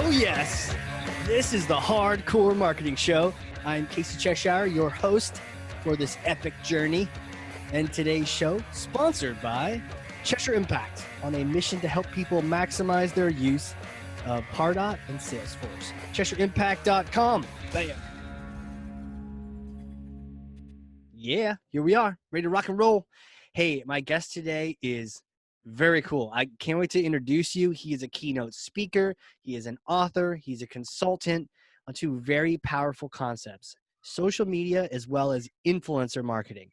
Oh, yes. This is the Hardcore Marketing Show. I'm Casey Cheshire, your host for this epic journey. And today's show, sponsored by Cheshire Impact, on a mission to help people maximize their use of Pardot and Salesforce. CheshireImpact.com. Bam. Yeah, here we are, ready to rock and roll. Hey, my guest today is very cool. I can't wait to introduce you. He is a keynote speaker. He is an author. He's a consultant on two very powerful concepts: social media as well as influencer marketing,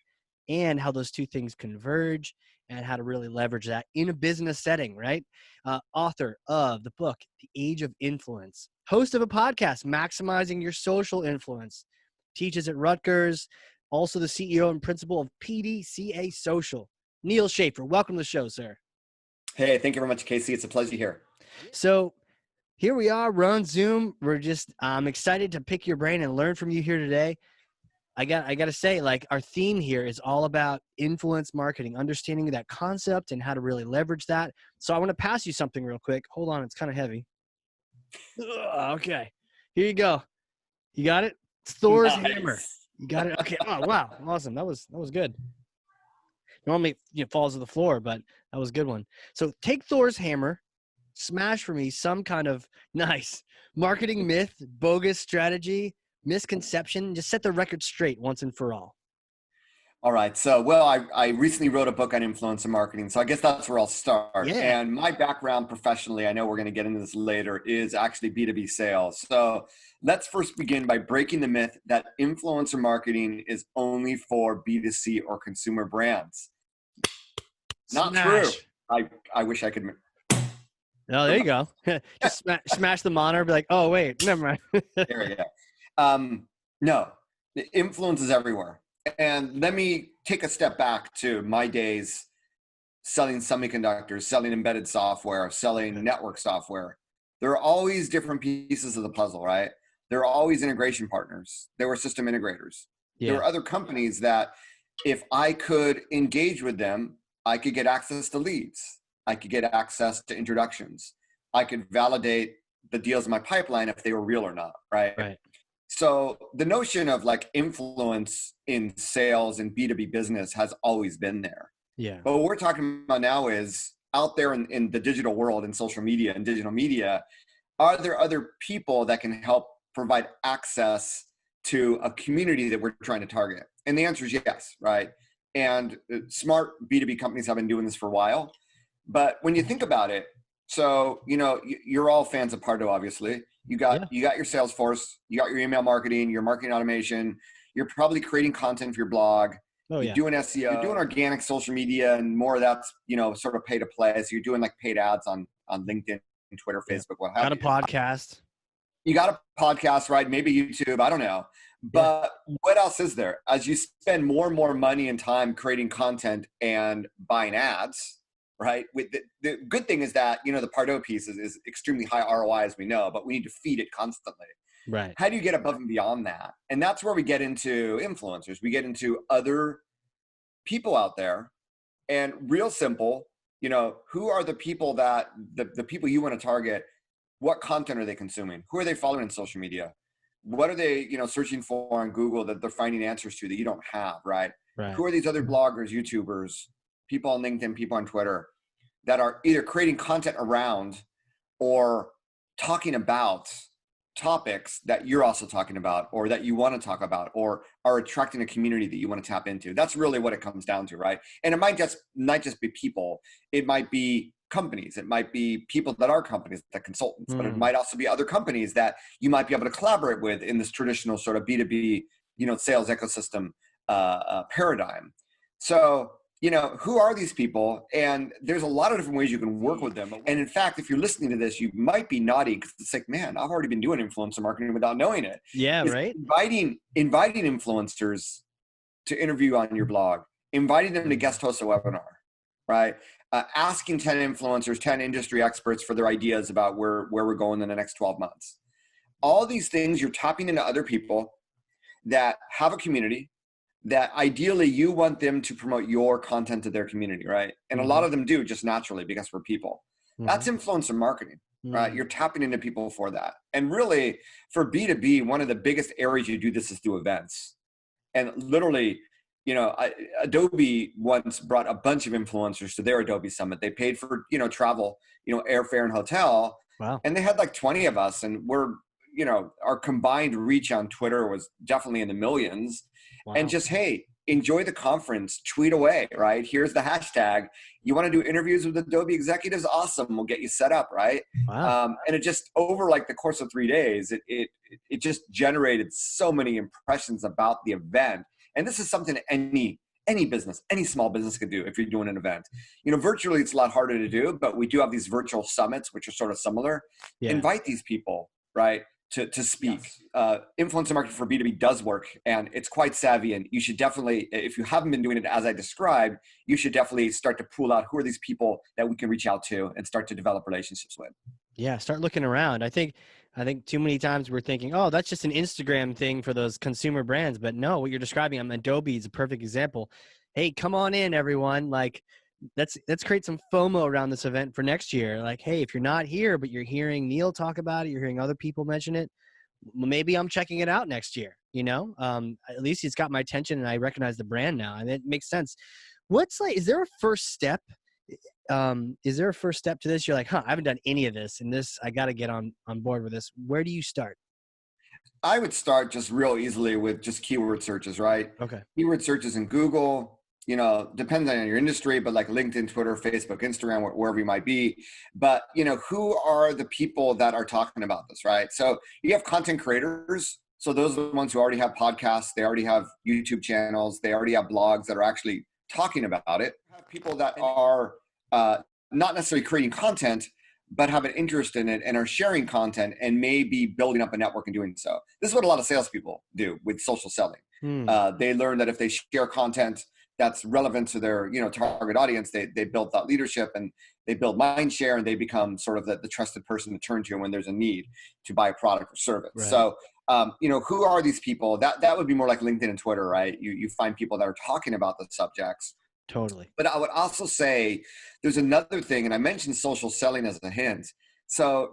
and how those two things converge and how to really leverage that in a business setting, right? Author of the book, The Age of Influence, host of a podcast, Maximizing Your Social Influence, teaches at Rutgers, also the CEO and principal of PDCA Social. Neal Schaffer, welcome to the show, sir. Hey, thank you very much, Casey. It's a pleasure here. So here we are, we're on Zoom. I'm excited to pick your brain and learn from you here today. I got to say, like, our theme here is all about influence marketing, understanding that concept and how to really leverage that. So I want to pass you something real quick. Hold on, it's kind of heavy. Okay, here you go. You got it? It's Thor's hammer. You got it? Okay. Oh, wow. Awesome. That was good. Normally it falls to the floor, but that was a good one. So take Thor's hammer, smash for me some kind of nice marketing myth, bogus strategy, misconception. Just set the record straight once and for all. All right. So, I recently wrote a book on influencer marketing. So I guess that's where I'll start. Yeah. And my background professionally, I know we're going to get into this later, is actually B2B sales. So let's first begin by breaking the myth that influencer marketing is only for B2C or consumer brands. Not Smash. true. I wish I could. Oh, there you go. Just smash the monitor, be like, oh, wait, never mind. There we go. No, the influence is everywhere. And let me take a step back to my days selling semiconductors, selling embedded software, selling network software. There are always different pieces of the puzzle, right? There are always integration partners. There were system integrators. Yeah. There are other companies that if I could engage with them, I could get access to leads. I could get access to introductions. I could validate the deals in my pipeline if they were real or not, right? Right. So the notion of like influence in sales and B2B business has always been there. Yeah. But what we're talking about now is out there in the digital world, in social media and digital media, are there other people that can help provide access to a community that we're trying to target? And the answer is yes, right? And smart B2B companies have been doing this for a while. But when you think about it, so, you know, you're all fans of Pardo, obviously. You got your Salesforce, you got your email marketing, your marketing automation. You're probably creating content for your blog. You're doing SEO, you're doing organic social media, and more of that's, you know, sort of pay to play. So you're doing like paid ads on LinkedIn, Twitter, Facebook, what have you. Got a podcast. You got a podcast, right? Maybe YouTube, I don't know. But what else is there? As you spend more and more money and time creating content and buying ads, right? With the good thing is that, you know, the Pardo piece is extremely high ROI, as we know, but we need to feed it constantly. Right. How do you get above and beyond that? And that's where we get into influencers. We get into other people out there, and real simple, you know, who are the people that the people you want to target? What content are they consuming? Who are they following on social media? What are they, you know, searching for on Google that they're finding answers to that you don't have, right? Who are these other bloggers, YouTubers, people on LinkedIn, people on Twitter that are either creating content around or talking about topics that you're also talking about or that you want to talk about or are attracting a community that you want to tap into? That's really what it comes down to, right? And it might not just be people. It might be companies. It might be people that are companies, that consultants, but it might also be other companies that you might be able to collaborate with in this traditional sort of B2B, you know, sales ecosystem paradigm. So, you know, who are these people? And there's a lot of different ways you can work with them. And in fact, if you're listening to this, you might be nodding because it's like, man, I've already been doing influencer marketing without knowing it. Yeah, it's right. Inviting influencers to interview on your blog, inviting them to guest host a webinar, right? Asking 10 influencers, 10 industry experts for their ideas about where we're going in the next 12 months. All these things, you're tapping into other people that have a community, that ideally you want them to promote your content to their community, right? And a lot of them do just naturally because we're people. That's influencer marketing, right? Mm. You're tapping into people for that. And really, for B2B, one of the biggest areas you do this is through events. And literally, Adobe once brought a bunch of influencers to their Adobe Summit. They paid for, travel, airfare and hotel. Wow. And they had like 20 of us. And our combined reach on Twitter was definitely in the millions. Wow. And just, hey, enjoy the conference, tweet away, right? Here's the hashtag. You want to do interviews with Adobe executives? Awesome. We'll get you set up, right? Wow. And it just, over like the course of 3 days, it just generated so many impressions about the event. And this is something any business, any small business could do if you're doing an event. Virtually it's a lot harder to do, but we do have these virtual summits, which are sort of similar. Yeah. Invite these people, right, to speak. Yes. Influencer marketing for B2B does work, and it's quite savvy. And you should definitely, if you haven't been doing it as I described, you should definitely start to pool out who are these people that we can reach out to and start to develop relationships with. Yeah, start looking around. I think too many times we're thinking, oh, that's just an Instagram thing for those consumer brands. But no, what you're describing, Adobe is a perfect example. Hey, come on in, everyone. Like, let's create some FOMO around this event for next year. Like, hey, if you're not here, but you're hearing Neal talk about it, you're hearing other people mention it, maybe I'm checking it out next year. At least it's got my attention and I recognize the brand now, and it makes sense. Is there a first step? Is there a first step to this? You're like, I haven't done any of this, and I got to get on board with this. Where do you start? I would start just real easily with just keyword searches, right? Okay. Keyword searches in Google, depends on your industry, but like LinkedIn, Twitter, Facebook, Instagram, wherever you might be. But, who are the people that are talking about this, right? So you have content creators. So those are the ones who already have podcasts. They already have YouTube channels. They already have blogs that are actually talking about it. You have people that are not necessarily creating content, but have an interest in it and are sharing content and may be building up a network and doing so. This is what a lot of salespeople do with social selling. They learn that if they share content that's relevant to their target audience, they build thought leadership and they build mind share, and they become sort of the trusted person to turn to when there's a need to buy a product or service. Right. So who are these people? That would be more like LinkedIn and Twitter, right? You find people that are talking about the subjects. Totally. But I would also say there's another thing, and I mentioned social selling as a hint. So,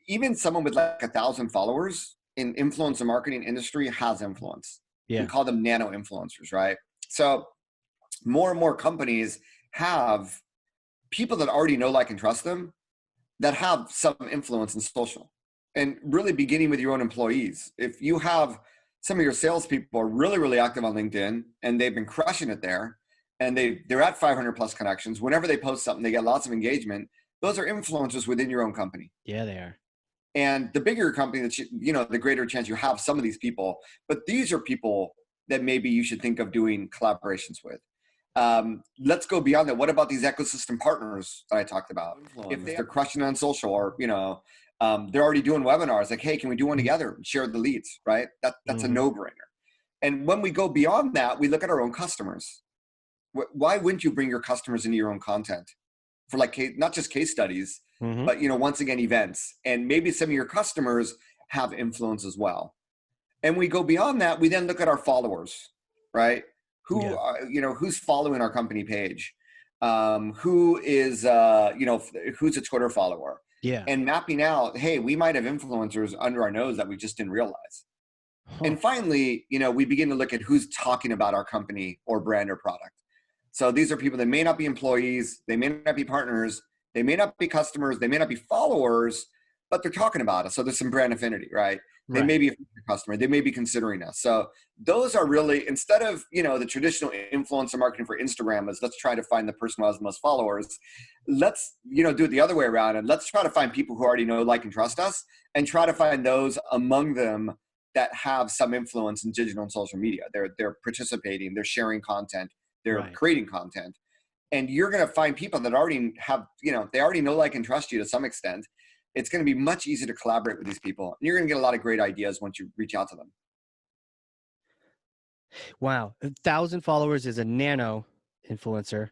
even someone with like 1,000 followers in influencer marketing industry has influence. Yeah. We call them nano influencers, right? So more and more companies have people that already know, like, and trust them that have some influence in social. And really beginning with your own employees. If you have some of your salespeople are really, really active on LinkedIn and they've been crushing it there, and they're at 500 plus connections. Whenever they post something, they get lots of engagement. Those are influencers within your own company. Yeah, they are. And the bigger company, that the greater chance you have some of these people. But these are people that maybe you should think of doing collaborations with. Let's go beyond that. What about these ecosystem partners that I talked about? If they're crushing on social, or they're already doing webinars, like, hey, can we do one together and share the leads, right? That's a no-brainer. And when we go beyond that, we look at our own customers. Why wouldn't you bring your customers into your own content for like not just case studies, but once again, events? And maybe some of your customers have influence as well. And we go beyond that. We then look at our followers, right? Who's following our company page? Who is who's a Twitter follower? Yeah. And mapping out, hey, we might have influencers under our nose that we just didn't realize. And finally, we begin to look at who's talking about our company or brand or product. So these are people that may not be employees, they may not be partners, they may not be customers, they may not be followers, but they're talking about us. So there's some brand affinity, right? They may be a customer, they may be considering us. So those are really, instead of, the traditional influencer marketing for Instagram is let's try to find the person who has the most followers. Let's, do it the other way around, and let's try to find people who already know, like, and trust us, and try to find those among them that have some influence in digital and social media. They're participating, they're sharing content, they're creating content, and you're going to find people that already have, they already know, like, and trust you to some extent. It's going to be much easier to collaborate with these people, and you're going to get a lot of great ideas once you reach out to them. Wow. 1,000 followers is a nano influencer.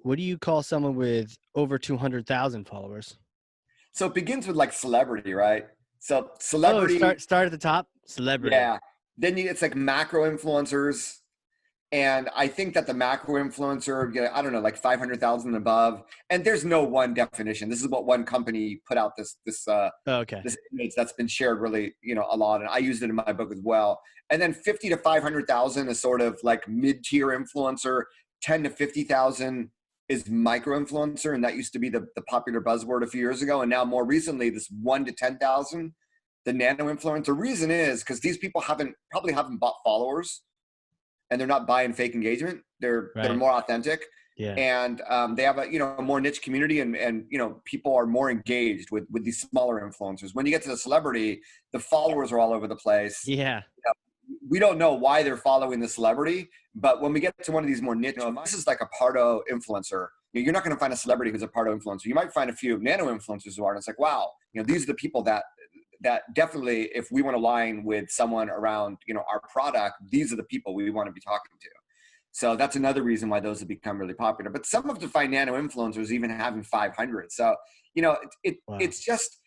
What do you call someone with over 200,000 followers? So it begins with like celebrity, right? So celebrity. Start at the top. Celebrity. Yeah. Then it's like macro influencers. And I think that the macro influencer, I don't know, like 500,000 and above. And there's no one definition. This is what one company put out Okay. this image that's been shared really, a lot. And I used it in my book as well. And then 50 to 500,000 is sort of like mid-tier influencer. 10 to 50,000 is micro influencer. And that used to be the popular buzzword a few years ago. And now more recently, this 1 to 10,000, the nano influencer. The reason is because these people probably haven't bought followers, and they're not buying fake engagement. They're more authentic. Yeah. And they have a more niche community, and people are more engaged with these smaller influencers. When you get to the celebrity, the followers are all over the place. Yeah. We don't know why they're following the celebrity, but when we get to one of these more niche, this is like a Pardo influencer. You're not going to find a celebrity who's a Pardo influencer. You might find a few nano influencers who are, and it's like, wow, these are the people that definitely, if we want to align with someone around, our product, these are the people we want to be talking to. So that's another reason why those have become really popular. But some of the find nano influencers even having 500. So, Wow. it's just,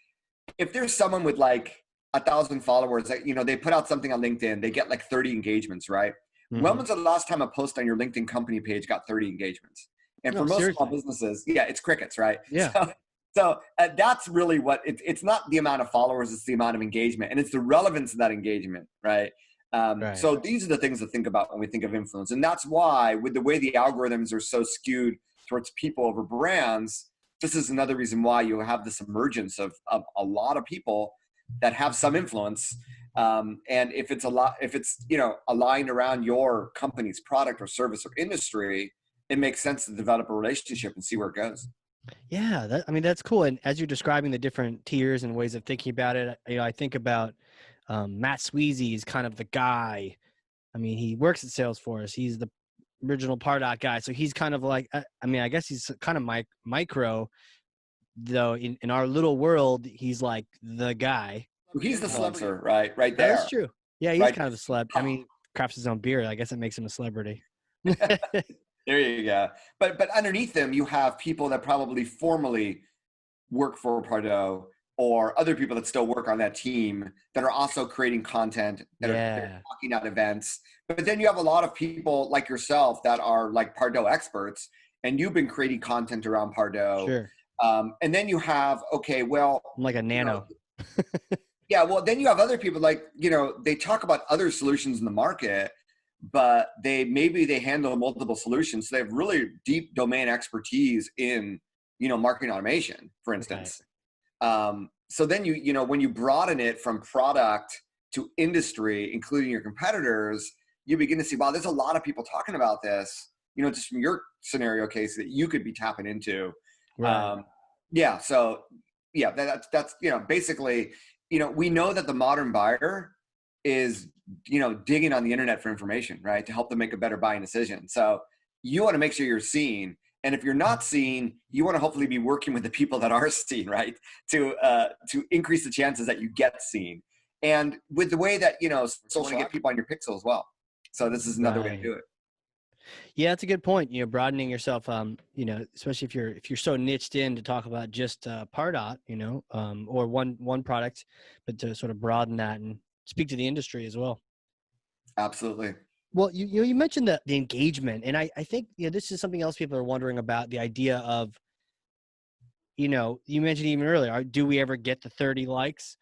if there's someone with like 1,000 followers that, they put out something on LinkedIn, they get like 30 engagements, right? Mhm. When was the last time a post on your LinkedIn company page got 30 engagements? And No, for most seriously. small businesses, it's crickets, right? Yeah. So that's really what it's not the amount of followers, it's the amount of engagement, and it's the relevance of that engagement, right? Right. So these are the things to think about when we think of influence. And that's why, with the way the algorithms are so skewed towards people over brands, this is another reason why you have this emergence of a lot of people that have some influence. And if it's aligned around your company's product or service or industry, it makes sense to develop a relationship and see where it goes. Yeah, that's cool. And as you're describing the different tiers and ways of thinking about it, I think about Matt Sweezy is kind of the guy. I mean, he works at Salesforce. He's the original Pardot guy. So he's kind of like, I guess he's kind of micro, though. In our little world, he's like the guy. He's the influencer, right? Right Oh, that's there. true. Yeah, he's Right. kind of a celeb. I mean, crafts his own beer. I guess it makes him a celebrity. There you go. But underneath them, you have people that probably formerly work for Pardo, or other people that still work on that team that are also creating content, that are talking at events. But then you have a lot of people like yourself that are like Pardo experts, and you've been creating content around Pardo. Sure. And then you have, I'm like a nano. Yeah, well, then you have other people like, they talk about other solutions in the market, but they handle multiple solutions. So they have really deep domain expertise in, marketing automation, for instance. Right. So then when you broaden it from product to industry, including your competitors, you begin to see, wow, there's a lot of people talking about this, just from your scenario case that you could be tapping into. Right. So that's basically, we know that the modern buyer is, digging on the internet for information, right, to help them make a better buying decision. So you want to make sure you're seen. And if you're not seen, you want to hopefully be working with the people that are seen, right, to increase the chances that you get seen. And with the way that, social, get people on your pixel as well. So this is another way to do it. Yeah, that's a good point. Broadening yourself, especially if you're so niched in to talk about just Pardot, or one product, but to sort of broaden that and speak to the industry as well. Absolutely. Well, you mentioned the engagement, and I think this is something else people are wondering about, the idea of, you mentioned even earlier, do we ever get the 30 likes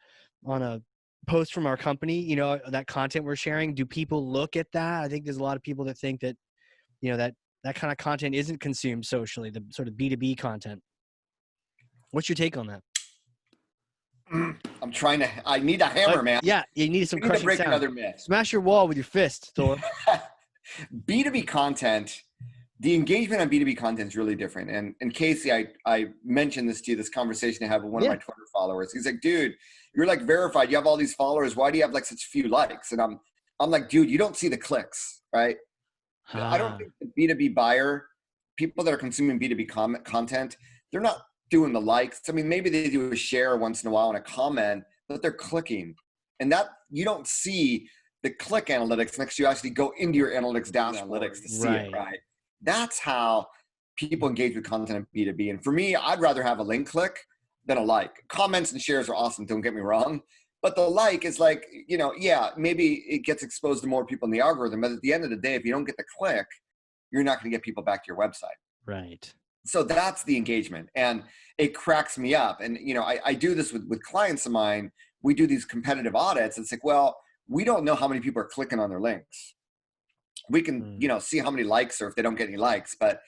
on a post from our company? That content we're sharing. Do people look at that? I think there's a lot of people that think that that kind of content isn't consumed socially, the sort of B2B content. What's your take on that? I need a hammer, man. Yeah, you need some crushing break sound. Another myth. Smash your wall with your fist, Thor. B2B content, the engagement on B2B content is really different. And Casey, I mentioned this to you, this conversation I had with one of my Twitter followers. He's like, dude, you're like verified. You have all these followers. Why do you have like such few likes? And I'm like, dude, you don't see the clicks, right? I don't think the B2B buyer, people that are consuming B2B content, they're not doing the likes. I mean, maybe they do a share once in a while and a comment, but they're clicking. And that you don't see the click analytics unless you actually go into your analytics dashboard to see it, right? That's how people engage with content in B2B. And for me, I'd rather have a link click than a like. Comments and shares are awesome, don't get me wrong. But the like is like, yeah, maybe it gets exposed to more people in the algorithm, but at the end of the day, if you don't get the click, you're not going to get people back to your website. Right. So that's the engagement, and it cracks me up. And I do this with clients of mine. We do these competitive audits. It's like, well, we don't know how many people are clicking on their links. We can see how many likes, or if they don't get any likes, but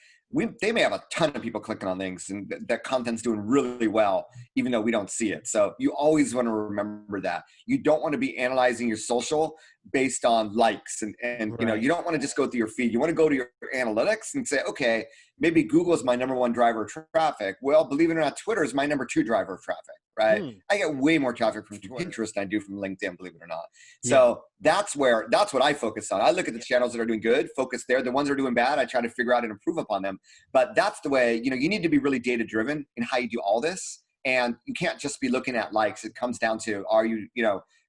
they may have a ton of people clicking on links, and that content's doing really well, even though we don't see it. So you always want to remember that you don't want to be analyzing your social based on likes, and Right. you don't want to just go through your feed. You want to go to your analytics and say, okay, maybe Google is my number one driver of traffic. Well, believe it or not, Twitter is my number two driver of traffic. Right? I get way more traffic from Pinterest than I do from LinkedIn, believe it or not. So that's what I focus on. I look at the channels that are doing good, focus there. The ones that are doing bad, I try to figure out and improve upon them. But that's the way, you need to be really data driven in how you do all this. And you can't just be looking at likes. It comes down to, are you,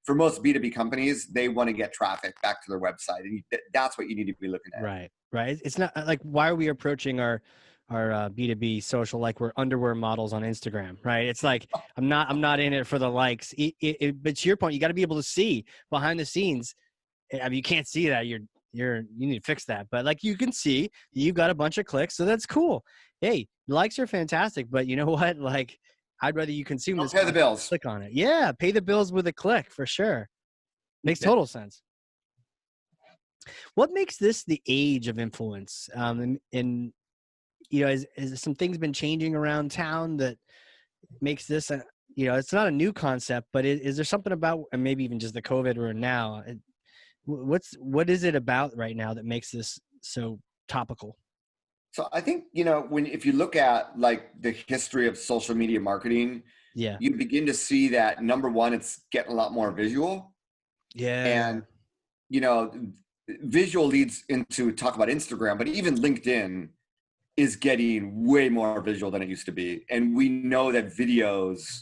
for most B2B companies, they want to get traffic back to their website. And that's what you need to be looking at. Right. Right. It's not like, why are we approaching our B2B social like we're underwear models on Instagram, right? It's like, I'm not in it for the likes. But to your point, you got to be able to see behind the scenes. I mean, you can't see that. You need to fix that. But like, you can see you got a bunch of clicks, so that's cool. Hey, likes are fantastic, but you know what? Like, I'd rather you consume this. Pay the bills. Click on it. Yeah, pay the bills with a click for sure. Makes total sense. What makes this the age of influence? And has some things been changing around town that makes this it's not a new concept, but is there something about, and maybe even just the COVID or now, what is it about right now that makes this so topical? So I think, if you look at like the history of social media marketing, you begin to see that, number one, it's getting a lot more visual. And, visual leads into talk about Instagram, but even LinkedIn is getting way more visual than it used to be. And we know that videos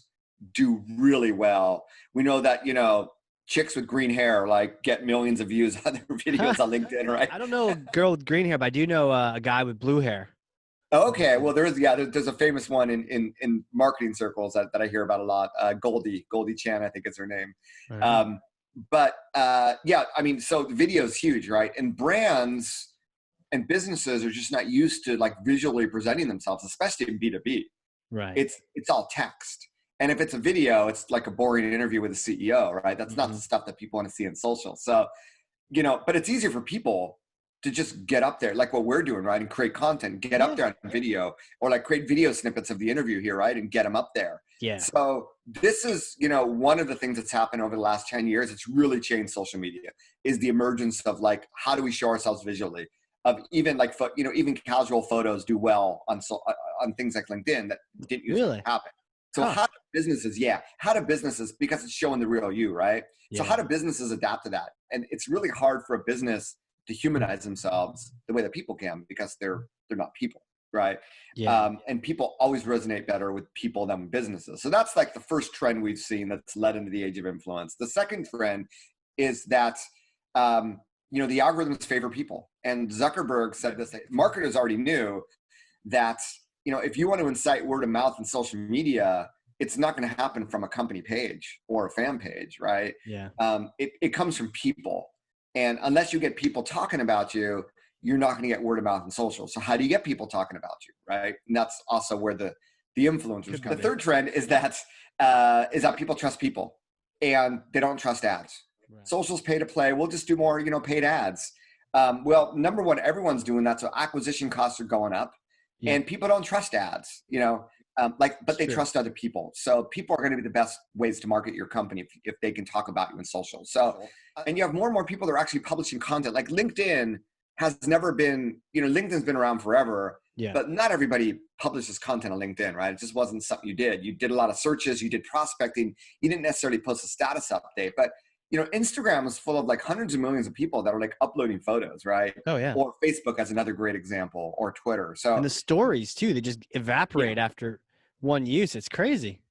do really well. We know that, chicks with green hair like get millions of views on their videos on LinkedIn, right? I don't know a girl with green hair, but I do know a guy with blue hair. Okay, well, there's a famous one in marketing circles that I hear about a lot. Goldie Chan, I think is her name. Right. I mean, so the video is huge, right? And brands and businesses are just not used to like visually presenting themselves, especially in B2B. Right. It's all text. And if it's a video, it's like a boring interview with a CEO, right? That's not the stuff that people want to see in social. So, but it's easier for people to just get up there, like what we're doing, right? And create content, get up there on video, or like create video snippets of the interview here, right? And get them up there. Yeah. So this is, one of the things that's happened over the last 10 years. It's really changed social media, is the emergence of like, how do we show ourselves visually? Of even like, even casual photos do well on things like LinkedIn that didn't usually happen. So how do businesses, because it's showing the real you, right? So how do businesses adapt to that? And it's really hard for a business to humanize themselves the way that people can, because they're not people, right? And people always resonate better with people than businesses. So that's like the first trend we've seen that's led into the age of influence. The second trend is that the algorithms favor people. And Zuckerberg said this, marketers already knew that, if you want to incite word of mouth in social media, it's not going to happen from a company page or a fan page, right? Yeah. It comes from people. And unless you get people talking about you, you're not going to get word of mouth in social. So how do you get people talking about you, right? And that's also where the influencers come. The third trend is that people trust people and they don't trust ads. Right. Social's pay to play. We'll just do more, paid ads. Well, number one, everyone's doing that. So acquisition costs are going up. And people don't trust ads, but they trust other people. So people are going to be the best ways to market your company if they can talk about you in social. So, and you have more and more people that are actually publishing content. Like LinkedIn has never been, LinkedIn's been around forever, but not everybody publishes content on LinkedIn, right? It just wasn't something you did. You did a lot of searches, you did prospecting. You didn't necessarily post a status update, but Instagram is full of like hundreds of millions of people that are like uploading photos, right? Oh yeah. Or Facebook has another great example, or Twitter. So, and the stories too, they just evaporate after one use. It's crazy.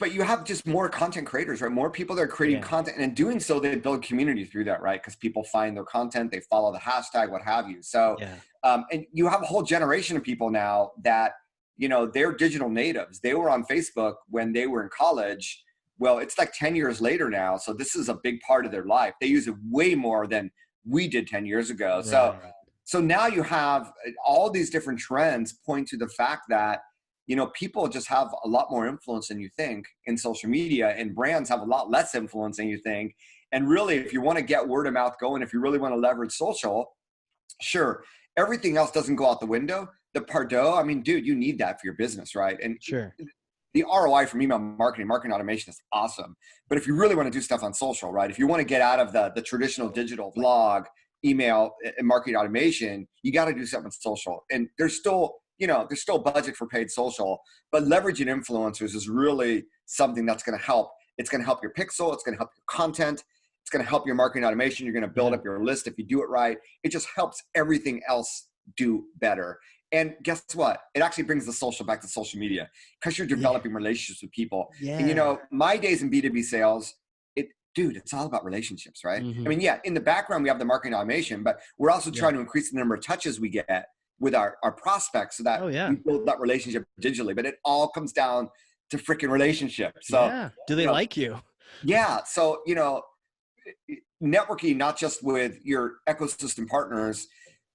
But you have just more content creators, right? More people that are creating content, and in doing so, they build community through that, right? Because people find their content, they follow the hashtag, what have you. So, and you have a whole generation of people now that, they're digital natives. They were on Facebook when they were in college, Well, it's like 10 years later now. So this is a big part of their life. They use it way more than we did 10 years ago. Right. So now you have all these different trends point to the fact that, people just have a lot more influence than you think in social media, and brands have a lot less influence than you think. And really, if you want to get word of mouth going, if you really want to leverage social, sure, everything else doesn't go out the window. The Pardo, I mean, dude, you need that for your business, right? And Sure. the ROI from email marketing automation is awesome. But if you really want to do stuff on social, right? If you want to get out of the traditional digital blog, email, and marketing automation, you got to do something on social. And there's still budget for paid social, but leveraging influencers is really something that's going to help. It's going to help your pixel. It's going to help your content. It's going to help your marketing automation. You're going to build up your list if you do it right. It just helps everything else do better. And guess what? It actually brings the social back to social media because you're developing relationships with people. Yeah. And my days in B2B sales, it's all about relationships, right? Mm-hmm. I mean, yeah, in the background, we have the marketing automation, but we're also trying to increase the number of touches we get with our prospects so that we build that relationship digitally. But it all comes down to freaking relationships. So, do they like you? Yeah. So, networking, not just with your ecosystem partners,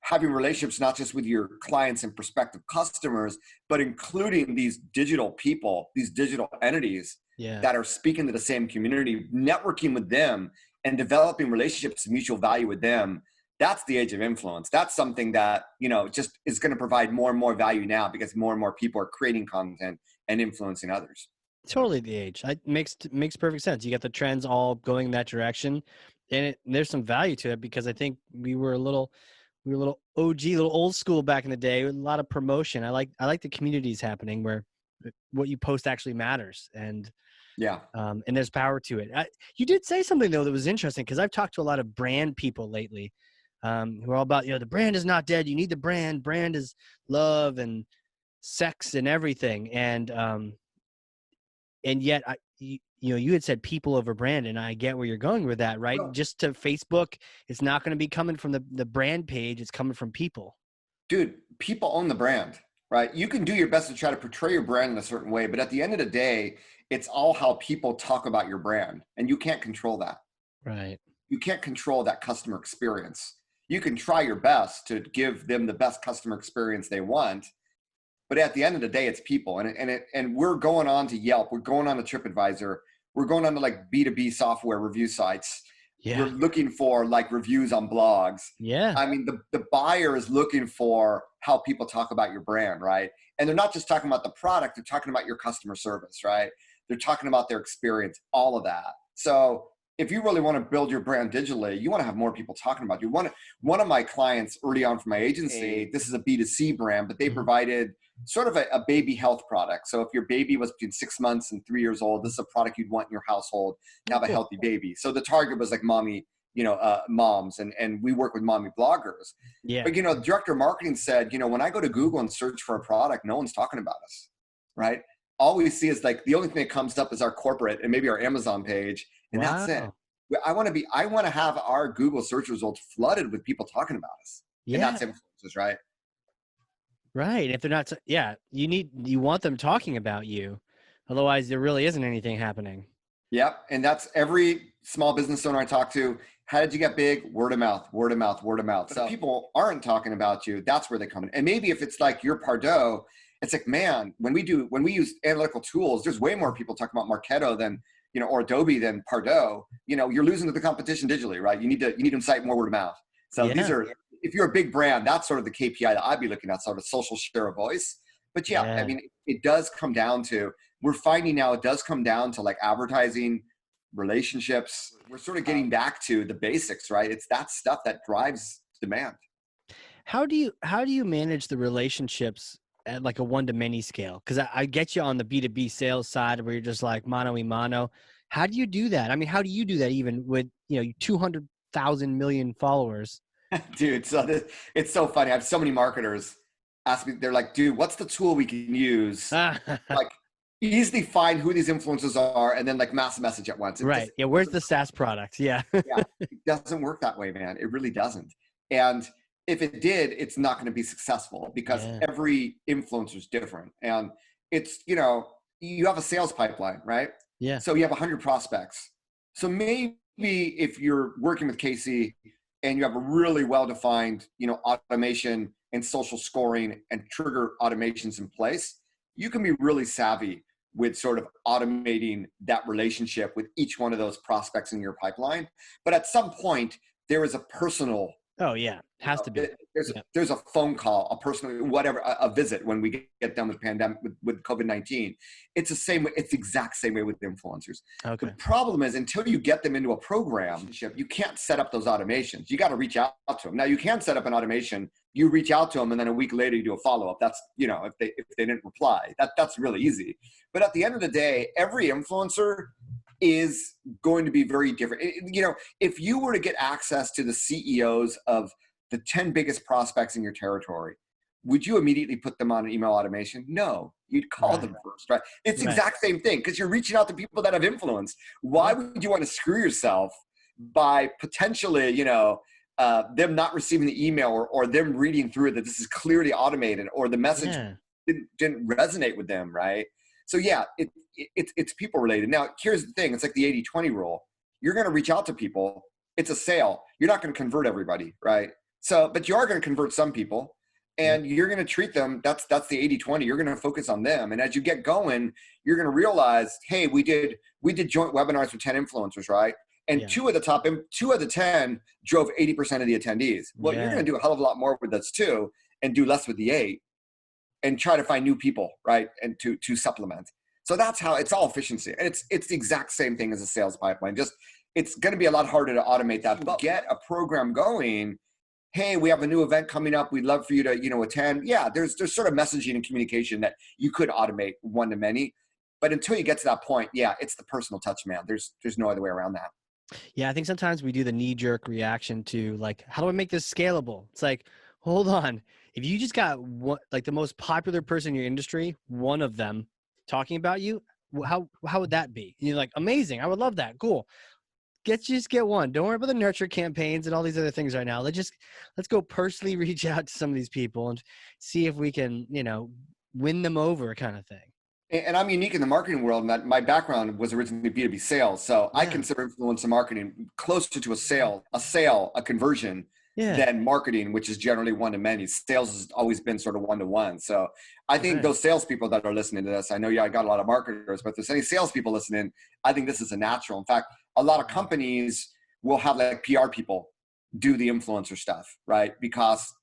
having relationships, not just with your clients and prospective customers, but including these digital people, these digital entities that are speaking to the same community, networking with them and developing relationships of mutual value with them. That's the age of influence. That's something that, just is going to provide more and more value now because more and more people are creating content and influencing others. Totally the age. It makes perfect sense. You got the trends all going in that direction, and there's some value to it because I think we were a little OG, a little old school back in the day. A lot of promotion. I like the communities happening where what you post actually matters, and there's power to it. You did say something though that was interesting because I've talked to a lot of brand people lately, who are all about the brand is not dead. You need the brand. Brand is love and sex and everything, and yet you had said people over brand, and I get where you're going with that, right? Well, just to Facebook, it's not going to be coming from the brand page. It's coming from people. Dude, people own the brand, right? You can do your best to try to portray your brand in a certain way, but at the end of the day, it's all how people talk about your brand, and you can't control that. Right. You can't control that customer experience. You can try your best to give them the best customer experience they want, but at the end of the day, it's people. And we're going on to Yelp. We're going on to TripAdvisor. We're going on to like B2B software review sites. Yeah. We're looking for like reviews on blogs. Yeah. I mean, the buyer is looking for how people talk about your brand, right? And they're not just talking about the product. They're talking about your customer service, right? They're talking about their experience, all of that. So if you really want to build your brand digitally, you want to have more people talking about you. One of my clients early on from my agency, this is a B2C brand, but they provided sort of a baby health product. So if your baby was between 6 months and 3 years old, this is a product you'd want in your household to have a healthy baby. So the target was like moms, and we work with mommy bloggers. Yeah. But, the director of marketing said, when I go to Google and search for a product, no one's talking about us, right? All we see is like the only thing that comes up is our corporate and maybe our Amazon page. And that's it. I want to have our Google search results flooded with people talking about us. Yeah. And that's influencers, right? Right. If they're not, you want them talking about you. Otherwise there really isn't anything happening. Yep. And that's every small business owner I talk to. How did you get big? Word of mouth, word of mouth, word of mouth. But if people aren't talking about you, that's where they come in. And maybe if it's like your Pardo, it's like, man, when we use analytical tools, there's way more people talking about Marketo than, or Adobe than Pardo. You're losing to the competition digitally, right? You need to cite more word of mouth. So these are, if you're a big brand, that's sort of the KPI that I'd be looking at, sort of social share of voice. But I mean, it does come down to, we're finding now it does come down to like advertising, relationships. We're sort of getting back to the basics, right? It's that stuff that drives demand. How do you manage the relationships at like a one-to-many scale? Because I get you on the B2B sales side where you're just like mano y mano. How do you do that? I mean, how do you do that even with 200,000 million followers? Dude, so it's so funny. I have so many marketers ask me, they're like, dude, what's the tool we can use? Like easily find who these influencers are and then like mass message at once. Right. Where's the SaaS product? Yeah. Yeah. It doesn't work that way, man. It really doesn't. And if it did, it's not going to be successful because every influencer is different. And it's, you have a sales pipeline, right? Yeah. So you have 100 prospects. So maybe if you're working with Casey and you have a really well-defined, automation and social scoring and trigger automations in place, you can be really savvy with sort of automating that relationship with each one of those prospects in your pipeline. But at some point, there is a personal, Oh yeah. Has to be. Yeah. there's a phone call, a personal, whatever, a visit when we get done with pandemic with COVID-19. It's the same way. It's the exact same way with influencers. The Okay. problem is until you get them into a program, you can't set up those automations. You got to reach out to them. Now you can set up an automation. You reach out to them, and then a week later you do a follow-up. That's, if they didn't reply, that's really easy. But at the end of the day, every influencer is going to be very different. If you were to get access to the CEOs of the 10 biggest prospects in your territory, would you immediately put them on an email automation? No, you'd call them first, right? It's the exact same thing because you're reaching out to people that have influence. Why would you want to screw yourself by potentially, them not receiving the email or them reading through it that this is clearly automated or the message didn't resonate with them, right? So yeah, it's people related. Now, here's the thing. It's like the 80-20 rule. You're going to reach out to people. It's a sale. You're not going to convert everybody, right? So, but you are going to convert some people and you're going to treat them. That's the 80-20. You're going to focus on them. And as you get going, you're going to realize, hey, we did joint webinars with 10 influencers, right? And 2 of the 10 drove 80% of the attendees. Well, you're going to do a hell of a lot more with this too and do less with the 8 and try to find new people, right? And to supplement. So that's how it's all efficiency. And it's the exact same thing as a sales pipeline. Just, it's going to be a lot harder to automate that, but get a program going. Hey, we have a new event coming up. We'd love for you to, attend. Yeah, there's sort of messaging and communication that you could automate one-to-many, but until you get to that point, yeah, it's the personal touch, man. There's no other way around that. Yeah, I think sometimes we do the knee-jerk reaction to like, how do I make this scalable? It's like, hold on. If you just got one, like the most popular person in your industry, one of them talking about you, how would that be? And you're like, amazing. I would love that. Cool. Just get one. Don't worry about the nurture campaigns and all these other things right now. Let's go personally reach out to some of these people and see if we can, win them over, kind of thing. And I'm unique in the marketing world in that my background was originally B2B sales. So I consider influencer marketing closer to a conversion than marketing, which is generally one-to-many. Sales has always been sort of one-to-one. So I think those salespeople that are listening to this, I know I got a lot of marketers, but if there's any salespeople listening, I think this is a natural. In fact, a lot of companies will have like PR people do the influencer stuff, right? Because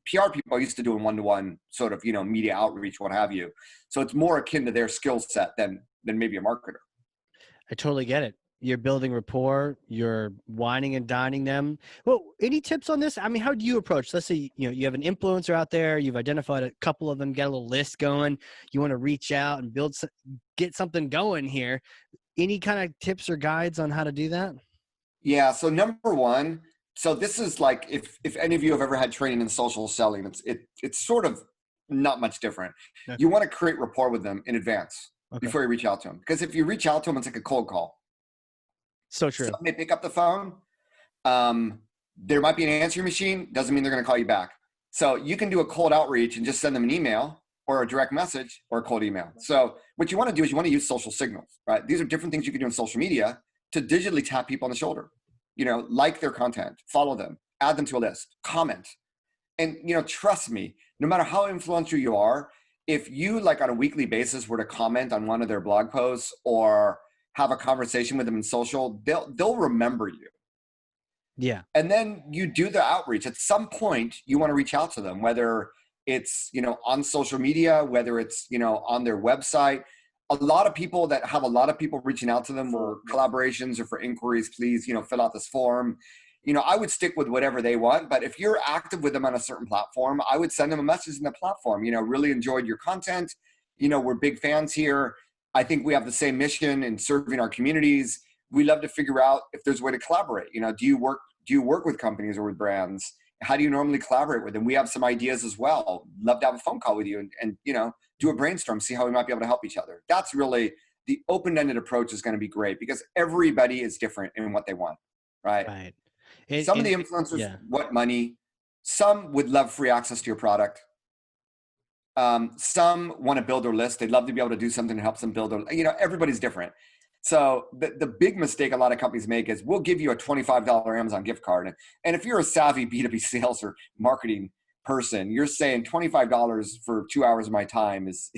PR people are used to doing one-to-one sort of, media outreach, what have you. So it's more akin to their skill set than maybe a marketer. I totally get it. You're building rapport, you're whining and dining them. Well, any tips on this? I mean, how do you approach, let's say, you have an influencer out there, you've identified a couple of them, get a little list going, you want to reach out and get something going here. Any kind of tips or guides on how to do that? Yeah. So number one, so this is like, if any of you have ever had training in social selling, it's sort of not much different. Okay. You want to create rapport with them in advance before you reach out to them. Because if you reach out to them, it's like a cold call. So true. Some may pick up the phone. There might be an answering machine. Doesn't mean they're going to call you back. So you can do a cold outreach and just send them an email or a direct message or a cold email. So what you want to do is you want to use social signals, right? These are different things you can do in social media to digitally tap people on the shoulder. Like their content, follow them, add them to a list, comment. And, trust me, no matter how influential you are, if you like on a weekly basis were to comment on one of their blog posts or have a conversation with them in social, they'll remember you. Yeah. And then you do the outreach. At some point, you want to reach out to them, whether it's, on social media, whether it's, on their website. A lot of people that have a lot of people reaching out to them for collaborations or for inquiries, please, fill out this form. I would stick with whatever they want, but if you're active with them on a certain platform, I would send them a message in the platform, really enjoyed your content. We're big fans here. I think we have the same mission in serving our communities. We love to figure out if there's a way to collaborate. Do you work with companies or with brands? How do you normally collaborate with them? We have some ideas as well. Love to have a phone call with you and do a brainstorm, see how we might be able to help each other. That's really the open-ended approach is going to be great because everybody is different in what they want, right? Right. Some of the influencers want money. Some would love free access to your product. Some want to build their list. They'd love to be able to do something that helps them build their, everybody's different. So the big mistake a lot of companies make is we'll give you a $25 Amazon gift card. And if you're a savvy B2B sales or marketing person, you're saying $25 for 2 hours of my time is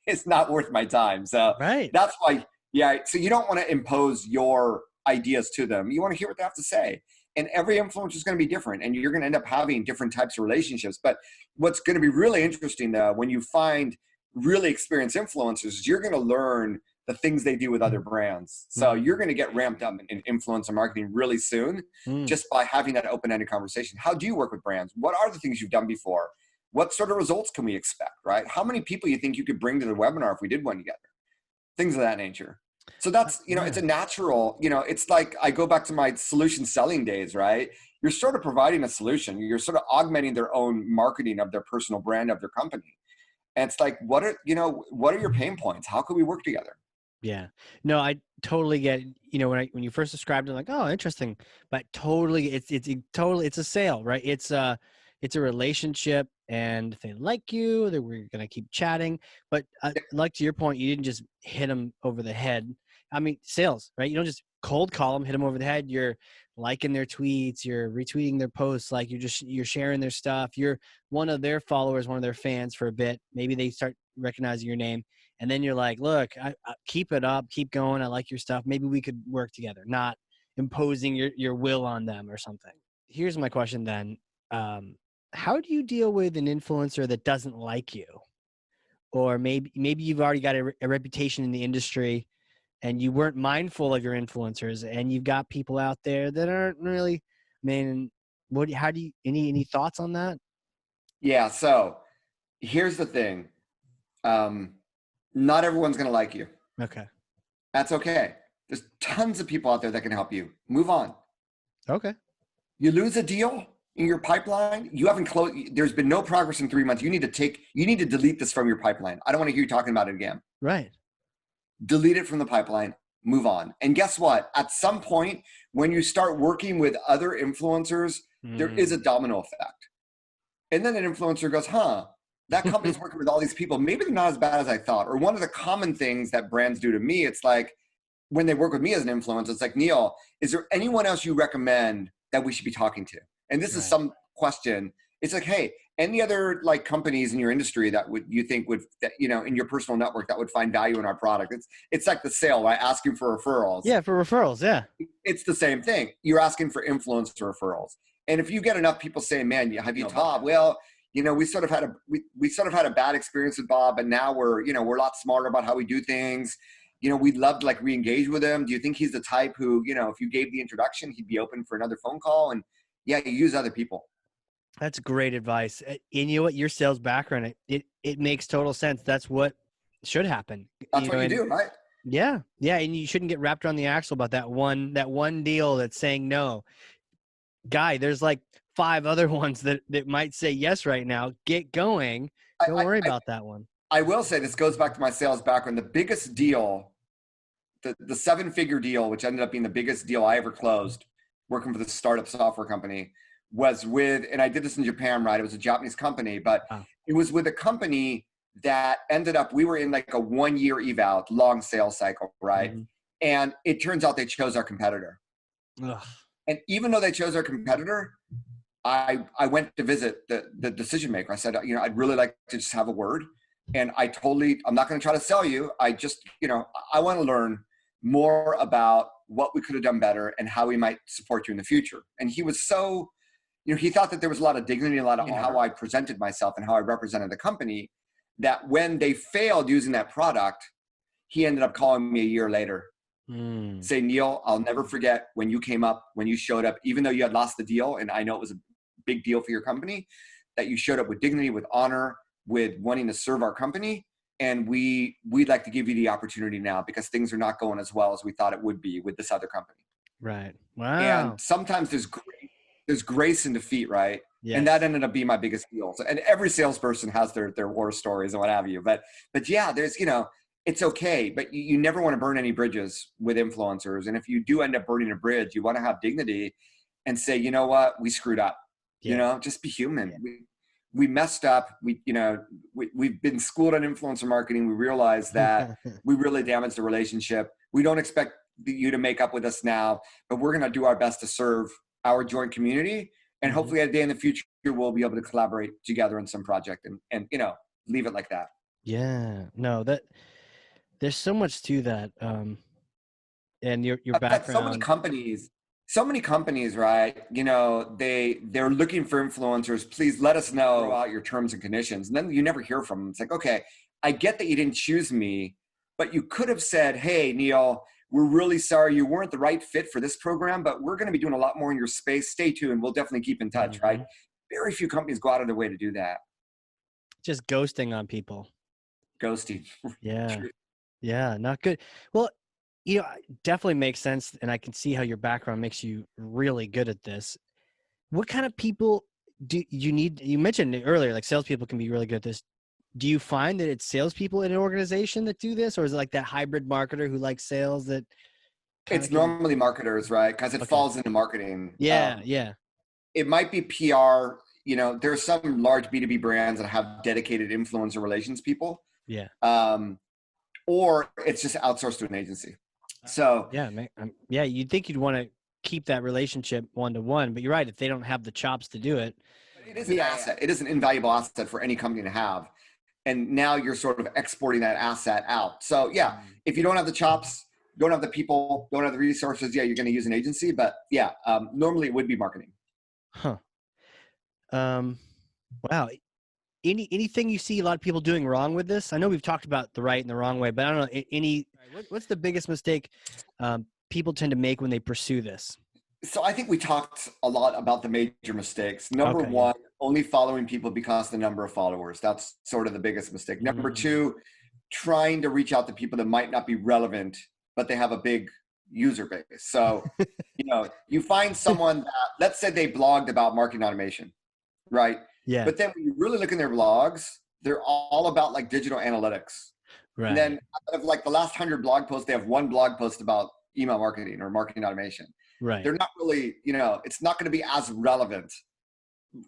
it's not worth my time. So Right. that's why, yeah. So you don't want to impose your ideas to them. You want to hear what they have to say. And every influencer is going to be different, and you're going to end up having different types of relationships. But what's going to be really interesting, though, when you find really experienced influencers, is you're going to learn the things they do with other brands. So you're going to get ramped up in influencer marketing really soon, just by having that open-ended conversation. How do you work with brands? What are the things you've done before? What sort of results can we expect, right? How many people you think you could bring to the webinar if we did one together? Things of that nature. So that's, it's a natural, it's like I go back to my solution selling days, right? You're sort of providing a solution. You're sort of augmenting their own marketing of their personal brand of their company. And it's like, what are your pain points? How can we work together? Yeah. No, I totally get, when you first described it, like, oh, interesting, but totally, it's a sale, right? It's a relationship, and if they like you, we're going to keep chatting. But like to your point, you didn't just hit them over the head. I mean, sales, right? You don't just cold call them, hit them over the head. You're liking their tweets, you're retweeting their posts, like you're sharing their stuff. You're one of their followers, one of their fans for a bit. Maybe they start recognizing your name. And then you're like, look, I keep it up, keep going. I like your stuff. Maybe we could work together, not imposing your will on them or something. Here's my question then. How do you deal with an influencer that doesn't like you? Or maybe you've already got a reputation in the industry and you weren't mindful of your influencers, and you've got people out there that aren't really, I mean, how do you, any thoughts on that? Yeah. So here's the thing. Not everyone's going to like you. Okay. That's okay. There's tons of people out there that can help you. Move on. Okay. You lose a deal in your pipeline, you haven't closed, there's been no progress in 3 months. You need to delete this from your pipeline. I don't want to hear you talking about it again. Right. Delete it from the pipeline, move on. And guess what? At some point, when you start working with other influencers, there is a domino effect. And then an influencer goes, that company's working with all these people. Maybe they're not as bad as I thought. Or one of the common things that brands do to me, it's like, when they work with me as an influencer, it's like, Neal, is there anyone else you recommend that we should be talking to? And this is some question. It's like, hey, any other like companies in your industry that you think would, in your personal network that would find value in our product? It's like the sale, right? Asking for referrals. Yeah, for referrals. Yeah. It's the same thing. You're asking for influencer referrals. And if you get enough people saying, man, have you Bob? Well, we sort of had a bad experience with Bob, and now we're a lot smarter about how we do things. We'd love to like re-engage with him. Do you think he's the type who, if you gave the introduction, he'd be open for another phone call? And yeah, you use other people. That's great advice. And you know what? Your sales background, it makes total sense. That's what should happen. That's what you do, right? Yeah. Yeah. And you shouldn't get wrapped around the axle about that one deal that's saying no. Guy, there's like 5 other ones that might say yes right now. Get going. Don't worry about that one. I will say, this goes back to my sales background. The biggest deal, the 7-figure deal, which ended up being the biggest deal I ever closed working for the startup software company, was with, and I did this in Japan, right? It was a Japanese company, but it was with a company that ended up, we were in like a 1-year eval, long sales cycle, right? Mm-hmm. And it turns out they chose our competitor. Ugh. And even though they chose our competitor, I went to visit the decision maker. I said, I'd really like to just have a word. And I'm not going to try to sell you. I just, I want to learn more about what we could have done better and how we might support you in the future. And he was so, he thought that there was a lot of dignity, a lot of honor in how I presented myself and how I represented the company, that when they failed using that product, he ended up calling me a year later. Say, Neal, I'll never forget when you came up, when you showed up, even though you had lost the deal. And I know it was a big deal for your company, that you showed up with dignity, with honor, with wanting to serve our company. And we'd like to give you the opportunity now because things are not going as well as we thought it would be with this other company. Right. Wow. And sometimes there's grace in defeat, right? Yes. And that ended up being my biggest deal. So, and every salesperson has their war stories and what have you. But yeah, there's, it's okay. But you never want to burn any bridges with influencers. And if you do end up burning a bridge, you want to have dignity and say, you know what, we screwed up. Yeah. Just be human. Yeah. We messed up. We've been schooled on influencer marketing. We realized that we really damaged the relationship. We don't expect you to make up with us now, but we're going to do our best to serve our joint community. And hopefully at a day in the future, we'll be able to collaborate together on some project and leave it like that. Yeah, no, that there's so much to that. And your But background. so many companies, right? They're looking for influencers. Please let us know about your terms and conditions. And then you never hear from them. It's like, okay, I get that you didn't choose me, but you could have said, hey, Neal, we're really sorry you weren't the right fit for this program, but we're going to be doing a lot more in your space. Stay tuned. We'll definitely keep in touch, right? Very few companies go out of their way to do that. Just ghosting on people. Ghosting. Yeah. Yeah, not good. Well, it definitely makes sense, and I can see how your background makes you really good at this. What kind of people do you need? You mentioned it earlier, like salespeople can be really good at this. Do you find that it's salespeople in an organization that do this, or is it like that hybrid marketer who likes sales that kind It's of can? normally marketers, right? Because it Okay. falls into marketing. Yeah, yeah, It might be PR. There are some large B2B brands that have dedicated influencer relations people, yeah. or it's just outsourced to an agency. So Yeah, man, yeah. You'd think you'd want to keep that relationship one-to-one, but you're right. If they don't have the chops to do it, it is an asset. It is an invaluable asset for any company to have. And now you're sort of exporting that asset out. So yeah, if you don't have the chops, don't have the people, don't have the resources, yeah, you're going to use an agency. But yeah, normally it would be marketing. huh? Wow. Anything you see a lot of people doing wrong with this? I know we've talked about the right and the wrong way, but I don't know what's the biggest mistake people tend to make when they pursue this? So I think we talked a lot about the major mistakes. Number Okay, yeah. one, only following people because the number of followers. That's sort of the biggest mistake. Number two, trying to reach out to people that might not be relevant, but they have a big user base. So, you find someone that, let's say they blogged about marketing automation, right? Yeah, But then when you really look in their blogs, they're all about like digital analytics. And then right, out of like the last 100 blog posts, they have one blog post about email marketing or marketing automation. right. They're not really, it's not going to be as relevant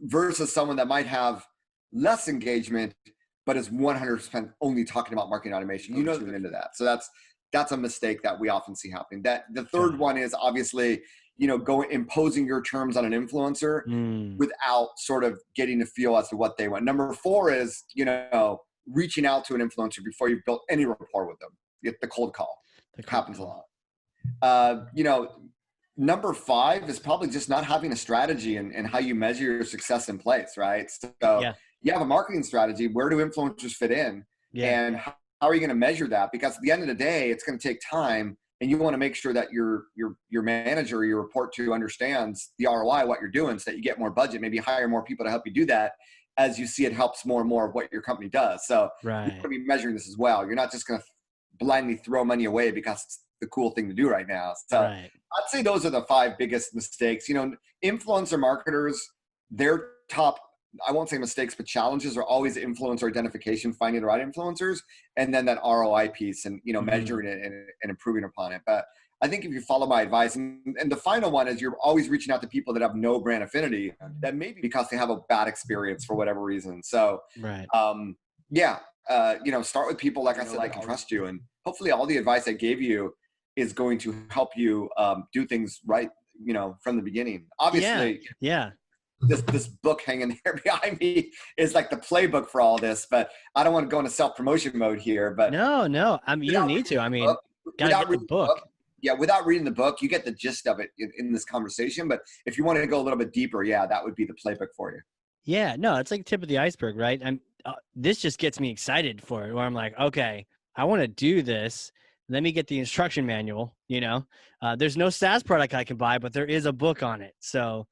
versus someone that might have less engagement, but is 100% only talking about marketing automation. Tune into that. So that's a mistake that we often see happening. That the third one is obviously, imposing your terms on an influencer without sort of getting a feel as to what they want. Number four is, reaching out to an influencer before you've built any rapport with them. Get the cold call. It happens a lot. Number five is probably just not having a strategy and how you measure your success in place, right? So you have a marketing strategy. Where do influencers fit in? Yeah, And how are you going to measure that? Because at the end of the day, it's going to take time, and you want to make sure that your manager, your report to, understands the ROI, what you're doing, so that you get more budget, maybe hire more people to help you do that as you see it helps more and more of what your company does. So you want to be measuring this as well. You're not just going to blindly throw money away because it's the cool thing to do right now. So I'd say those are the five biggest mistakes. Influencer marketers, their top, I won't say mistakes, but challenges are always influencer identification, finding the right influencers, and then that ROI piece and, measuring it and improving upon it. But I think if you follow my advice, and the final one is you're always reaching out to people that have no brand affinity, that maybe because they have a bad experience for whatever reason. So, start with people, like I said, that can trust you. And hopefully all the advice I gave you is going to help you do things right, from the beginning. Obviously, this book hanging there behind me is like the playbook for all this, but I don't want to go into self-promotion mode here. But no, I mean, you don't need to. I mean, gotta get the book. Without reading the book, you get the gist of it in this conversation. But if you want to go a little bit deeper, that would be the playbook for you. Yeah, no, it's like tip of the iceberg, right? This just gets me excited for it, where I'm like, okay, I want to do this. Let me get the instruction manual. There's no SaaS product I can buy, but there is a book on it. So,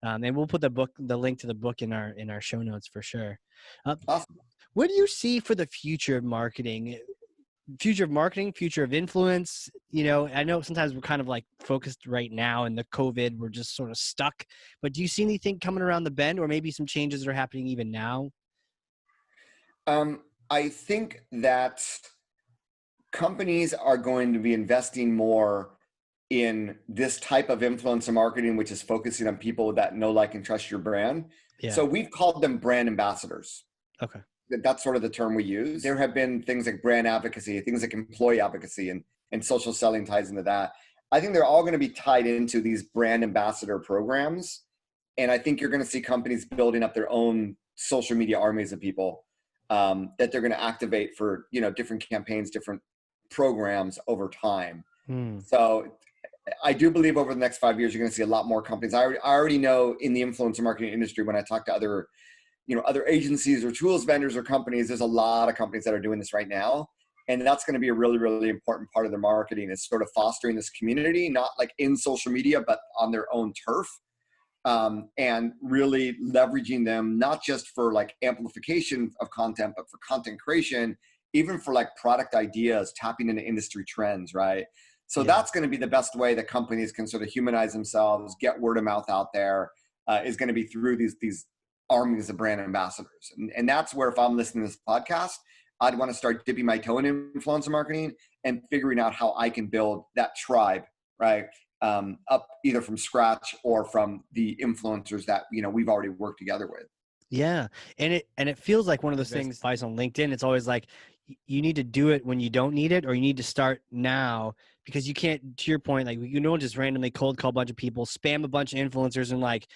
and we'll put the link to the book in our show notes for sure. Awesome. What do you see for the future of marketing? Future of influence? I know sometimes we're kind of like focused right now in the COVID, we're just sort of stuck, but do you see anything coming around the bend, or maybe some changes that are happening even now? I think that companies are going to be investing more in this type of influencer marketing, which is focusing on people that know, like, and trust your brand. So we've called them brand ambassadors. Okay. That's sort of the term we use. There have been things like brand advocacy, things like employee advocacy, and and social selling ties into that. I think they're all going to be tied into these brand ambassador programs. And I think you're going to see companies building up their own social media armies of people that they're going to activate for, different campaigns, different programs over time. So I do believe over the next 5 years, you're going to see a lot more companies. I already know in the influencer marketing industry, when I talk to other agencies or tools vendors or companies, there's a lot of companies that are doing this right now. And that's going to be a really, really important part of their marketing, is sort of fostering this community, not like in social media, but on their own turf. And really leveraging them, not just for like amplification of content, but for content creation, even for like product ideas, tapping into industry trends, right? So that's going to be the best way that companies can sort of humanize themselves, get word of mouth out there, is going to be through these armies of brand ambassadors. And that's where, if I'm listening to this podcast, I'd want to start dipping my toe in influencer marketing and figuring out how I can build that tribe, right? Up either from scratch or from the influencers that, we've already worked together with. Yeah. And it feels like one of those things advice on LinkedIn. It's always like, you need to do it when you don't need it, or you need to start now, because you can't, to your point, like, you don't just randomly cold call a bunch of people, spam a bunch of influencers and like,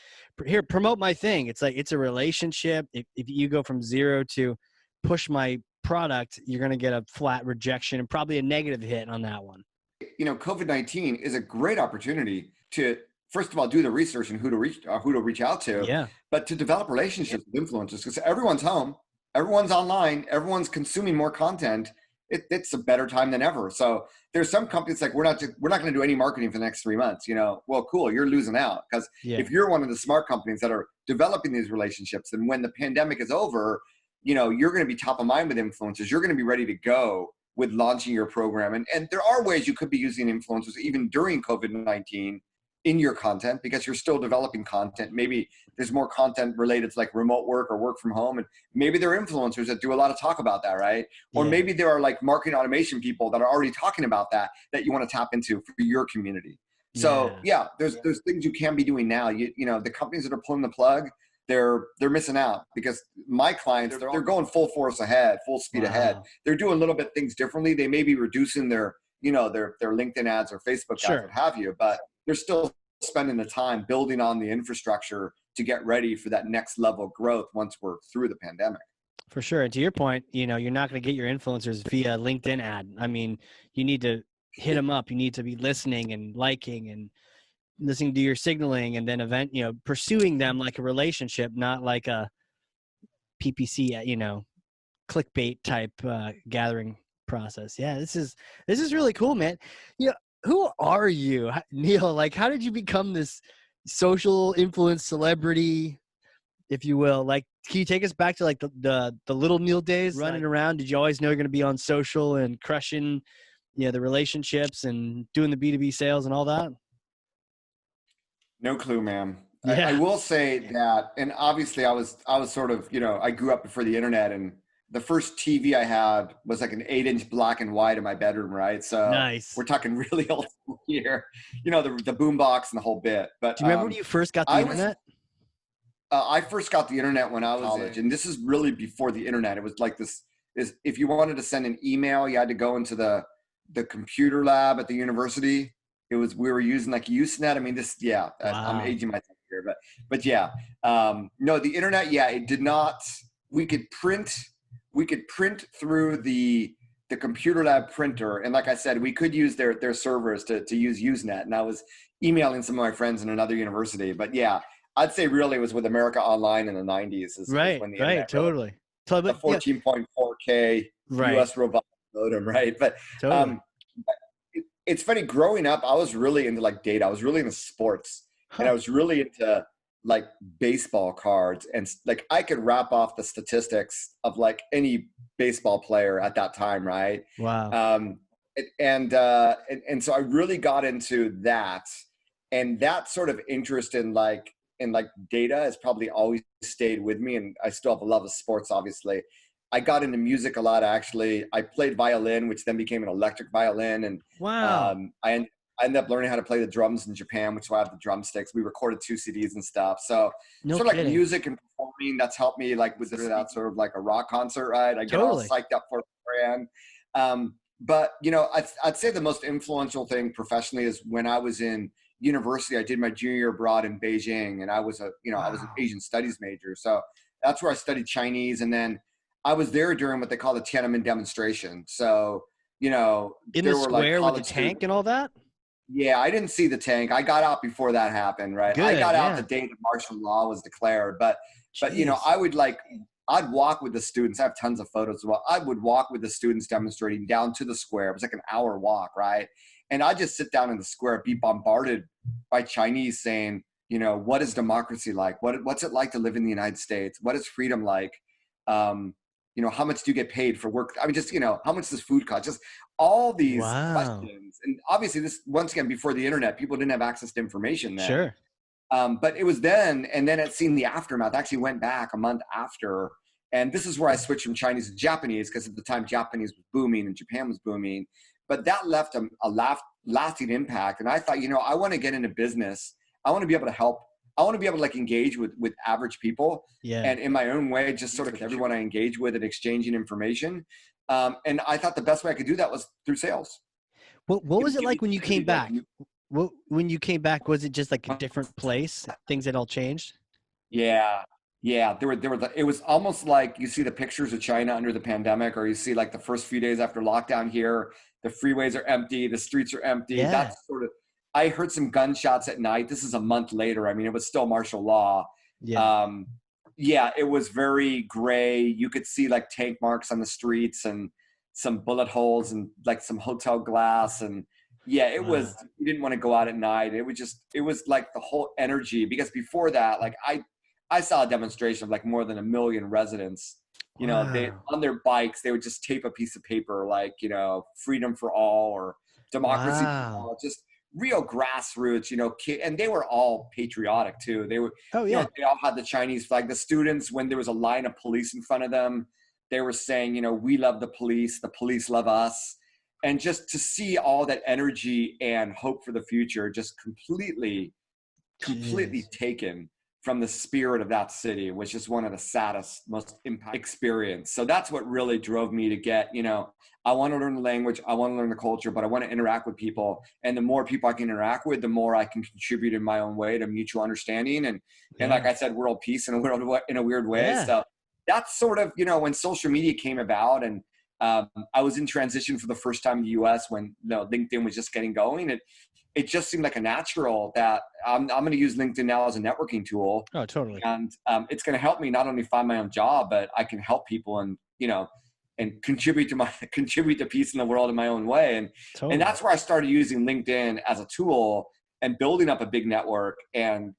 here, promote my thing. It's like, it's a relationship. If you go from zero to push my product, you're going to get a flat rejection and probably a negative hit on that one. COVID-19 is a great opportunity to, first of all, do the research and who to reach out to, but to develop relationships with influencers, because everyone's home, everyone's online, everyone's consuming more content. It's a better time than ever. So there's some companies like, we're not going to do any marketing for the next 3 months. Well, cool, you're losing out, because if you're one of the smart companies that are developing these relationships, then when the pandemic is over, you're going to be top of mind with influencers. You're going to be ready to go with launching your program. And there are ways you could be using influencers even during COVID-19 in your content, because you're still developing content. Maybe there's more content related to like remote work or work from home. And maybe there are influencers that do a lot of talk about that, right? Or maybe there are like marketing automation people that are already talking about that you want to tap into for your community. So there's things you can be doing now. The companies that are pulling the plug, they're missing out, because my clients, they're going full force ahead, full speed ahead. They're doing a little bit things differently. They may be reducing their LinkedIn ads or Facebook ads, what have you, but they're still spending the time building on the infrastructure to get ready for that next level of growth once we're through the pandemic. For sure. And to your point, you're not going to get your influencers via LinkedIn ad. I mean, you need to hit them up. You need to be listening and liking and listening to your signaling, and then pursuing them like a relationship, not like a PPC, clickbait type gathering process. Yeah, this is really cool, man. Who are you, Neal? Like, how did you become this social influence celebrity, if you will? Like, can you take us back to like the little Neal days, running around? Did you always know you're going to be on social and crushing, the relationships and doing the B2B sales and all that? No clue, man. I will say that, and obviously I was sort of, I grew up before the internet, and the first TV I had was like an 8-inch black and white in my bedroom, right? So nice. We're talking really old school here, the boom box and the whole bit. But do you remember when you first got the internet? I first got the internet when I was in college, and this is really before the internet. It was like this: if you wanted to send an email, you had to go into the computer lab at the university. We were using like Usenet. I mean, wow. I'm aging myself here, but yeah. No, the internet, it did not. We could print through the computer lab printer, and like I said, we could use their servers to use Usenet. And I was emailing some of my friends in another university. But yeah, I'd say really it was with America Online in the 90s. Is when the internet totally. The 14.4K US robotic modem, right? But totally. It's funny, growing up, I was really into like data. I was really into sports, and I was really into like baseball cards, and like I could rap off the statistics of like any baseball player at that time, right? Wow. And so I really got into that, and that sort of interest in like data has probably always stayed with me, and I still have a love of sports, obviously. I got into music a lot, actually. I played violin, which then became an electric violin. And wow. I ended up learning how to play the drums in Japan, which is why I have the drumsticks. We recorded 2 CDs and stuff. So sort of like music and performing, that's helped me like with that sort of like a rock concert, right? I get all psyched up for the brand. But, I'd say the most influential thing professionally is when I was in university. I did my junior year abroad in Beijing, and I was I was an Wow. Asian studies major. So that's where I studied Chinese. And then I was there during what they call the Tiananmen demonstration. So, In the there were like square with the college tank students. and all that? Yeah, I didn't see the tank. I got out before that happened, right? I Good, got out the yeah. day that martial law was declared, but Jeez. I'd walk with the students. I have tons of photos as well. I would walk with the students demonstrating down to the square. It was like an hour walk, right? And I just sit down in the square, be bombarded by Chinese saying, what is democracy like? What's it like to live in the United States? What is freedom like? Um, how much do you get paid for work? I mean, just, how much does food cost? Just all these Wow. questions. And obviously this, once again, before the internet, people didn't have access to information then. Sure. But it was then, and then it's seen the aftermath. I actually went back a month after, and this is where I switched from Chinese to Japanese, because at the time Japanese was booming and Japan was booming. But that left a lasting impact. And I thought, I want to get into business. I want to be able to help. I want to be able to like engage with average people, Yeah. and in my own way, just sort of everyone I engage with and exchanging information. And I thought the best way I could do that was through sales. What was it Give like me when you came simply like back? When you came back, was it just like a different place? Things had all changed? Yeah. Yeah. It was almost like you see the pictures of China under the pandemic, or you see like the first few days after lockdown here, the freeways are empty, the streets are empty. Yeah. That's sort of, I heard some gunshots at night. This is a month later. I mean, it was still martial law. Yeah. Um, yeah, it was very gray. You could see like tank marks on the streets and some bullet holes and like some hotel glass. And yeah, it was, Wow. you didn't want to go out at night. It was like the whole energy, because before that, like I saw a demonstration of like more than 1 million residents. They Wow. on their bikes, they would just tape a piece of paper like, freedom for all or democracy for Wow. all, just real grassroots, and they were all patriotic too. They were, Oh yeah. they all had the Chinese flag. The students, when there was a line of police in front of them, they were saying, we love the police love us. And just to see all that energy and hope for the future just completely Jeez. taken from the spirit of that city, which is one of the saddest, most impact experience. So that's what really drove me to get, I want to learn the language, I want to learn the culture, but I want to interact with people. And the more people I can interact with, the more I can contribute in my own way to mutual understanding. And like Yeah. I said, world peace in a weird way. Yeah. So that's sort of, when social media came about, and I was in transition for the first time in the US when LinkedIn was just getting going. It just seemed like a natural that I'm going to use LinkedIn now as a networking tool. Oh, totally. And it's going to help me not only find my own job, but I can help people and contribute to peace in the world in my own way. And Totally. that's where I started using LinkedIn as a tool and building up a big network. And,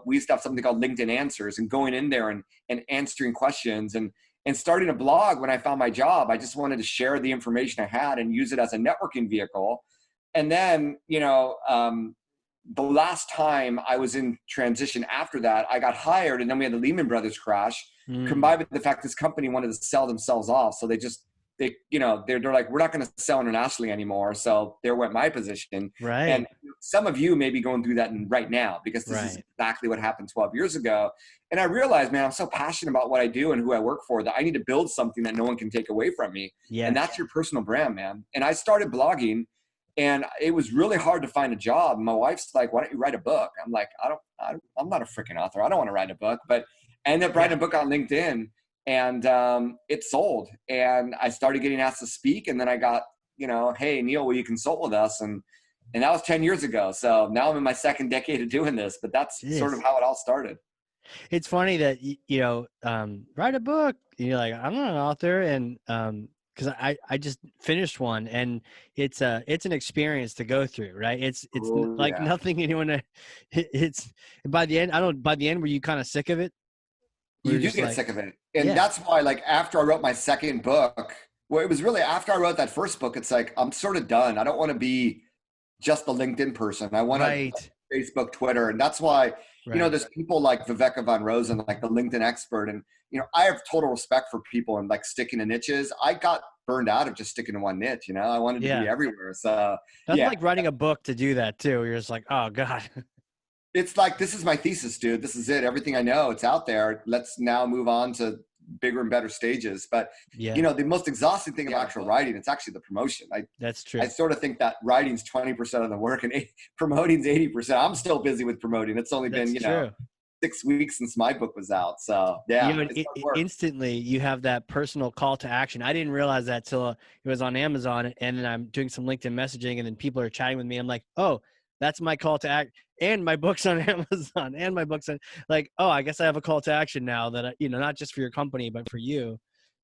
we used to have something called LinkedIn Answers, and going in there and answering questions and starting a blog. When I found my job, I just wanted to share the information I had and use it as a networking vehicle. And then, the last time I was in transition after that, I got hired, and then we had the Lehman Brothers crash, Mm. combined with the fact this company wanted to sell themselves off. So they're like, we're not going to sell internationally anymore. So there went my position. Right. And some of you may be going through that right now, because this is Right. exactly what happened 12 years ago. And I realized, man, I'm so passionate about what I do and who I work for that I need to build something that no one can take away from me. And Yes. that's your personal brand, man. And I started blogging, and it was really hard to find a job. My wife's like, why don't you write a book? I'm like, I'm not a freaking author. I don't want to write a book. But I ended up writing Yeah. a book on LinkedIn, and it sold. And I started getting asked to speak. And then I got, hey, Neal, will you consult with us? And that was 10 years ago. So now I'm in my second decade of doing this, but that's sort of Jeez. how it all started. It's funny that write a book. And you're like, I'm not an author, and because I just finished one, and it's an experience to go through, right? Oh, Like yeah. nothing anyone. It's by the end. I don't. By the end, were you kind of sick of it? Were You you do just get like, sick of it. And yeah, that's why, like, after I wrote my second book, well, it was really after I wrote that first book, it's like, I'm sort of done. I don't want to be just the LinkedIn person. I want to right, Facebook, Twitter. And that's why, right, there's people like Viveka von Rosen, like the LinkedIn expert. And, I have total respect for people and like sticking to niches. I got burned out of just sticking to one niche, I wanted to be yeah. everywhere. So That's yeah, like writing a book to do that too. You're just like, oh god, it's like, this is my thesis, dude. This is it. Everything I know, it's out there. Let's now move on to bigger and better stages. But Yeah, you know, the most exhausting thing of actual writing, it's actually the promotion. that's I true. sort of think that writing's 20% of the work and promoting's 80%. I'm still busy with promoting. It's only been, That's you know, true. 6 weeks since my book was out. So You yeah, know, it's hard work. instantly you have that personal call to action. I didn't realize that till it was on Amazon, and then I'm doing some LinkedIn messaging, and then people are chatting with me. I'm like, oh, that's my call to act, and my book's on Amazon, and my book's on, like, oh, I guess I have a call to action now that I, you know, not just for your company but for you.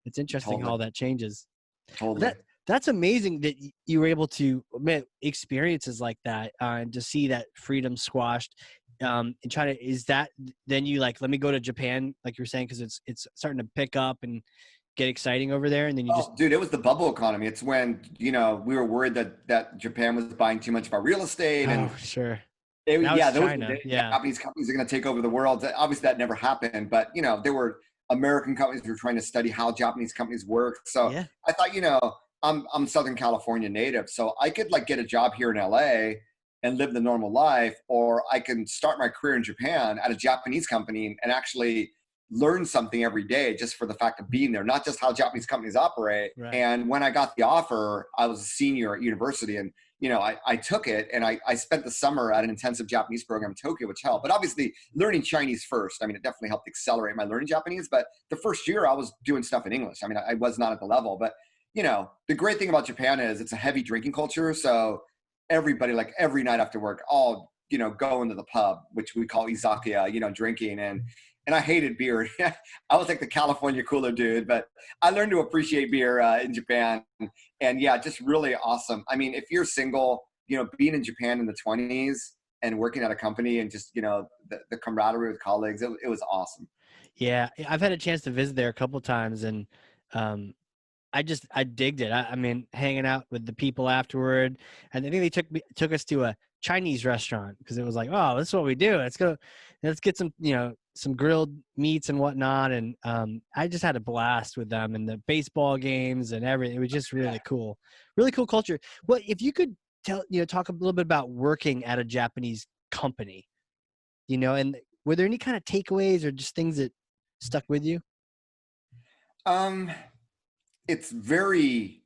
It's interesting how Totally. all that changes. Totally. That that's amazing that you were able to admit experiences like that, and to see that freedom squashed. And try to, is that then you like, let me go to Japan, like you were saying, because it's starting to pick up and get exciting over there, and then you just, Oh, dude, it was the bubble economy. It's when, you know, we were worried that Japan was buying too much of our real estate, and oh sure, it, now yeah, it's those were the China, days yeah, Japanese companies are going to take over the world. Obviously, that never happened, but you know, there were American companies who were trying to study how Japanese companies work. So yeah, I thought, you know, I'm Southern California native, so I could like get a job here in LA and live the normal life, or I can start my career in Japan at a Japanese company and actually learn something every day just for the fact of being there, not just how Japanese companies operate. right, And when I got the offer, I was a senior at university, and you know, I took it, and I spent the summer at an intensive Japanese program in Tokyo, which helped. But obviously, learning Chinese first, I mean, it definitely helped accelerate my learning Japanese. But the first year, I was doing stuff in English. I mean, I was not at the level. But, you know, the great thing about Japan is it's a heavy drinking culture. So everybody, like every night after work, all, you know, go into the pub, which we call izakaya, you know, drinking. And I hated beer. I was like the California cooler dude, but I learned to appreciate beer in Japan. And yeah, just really awesome. I mean, if you're single, you know, being in Japan in the 20s and working at a company and just, you know, the camaraderie with colleagues, it was awesome. yeah. I've had a chance to visit there a couple times, and um, I digged it. I mean, hanging out with the people afterward, and I think they took us to a Chinese restaurant because it was like, oh, this is what we do. Let's get some, you know, some grilled meats and whatnot. And I just had a blast with them, and the baseball games and everything. It was just really cool culture. Well, if you could talk a little bit about working at a Japanese company, you know, and were there any kind of takeaways or just things that stuck with you? Um, it's very,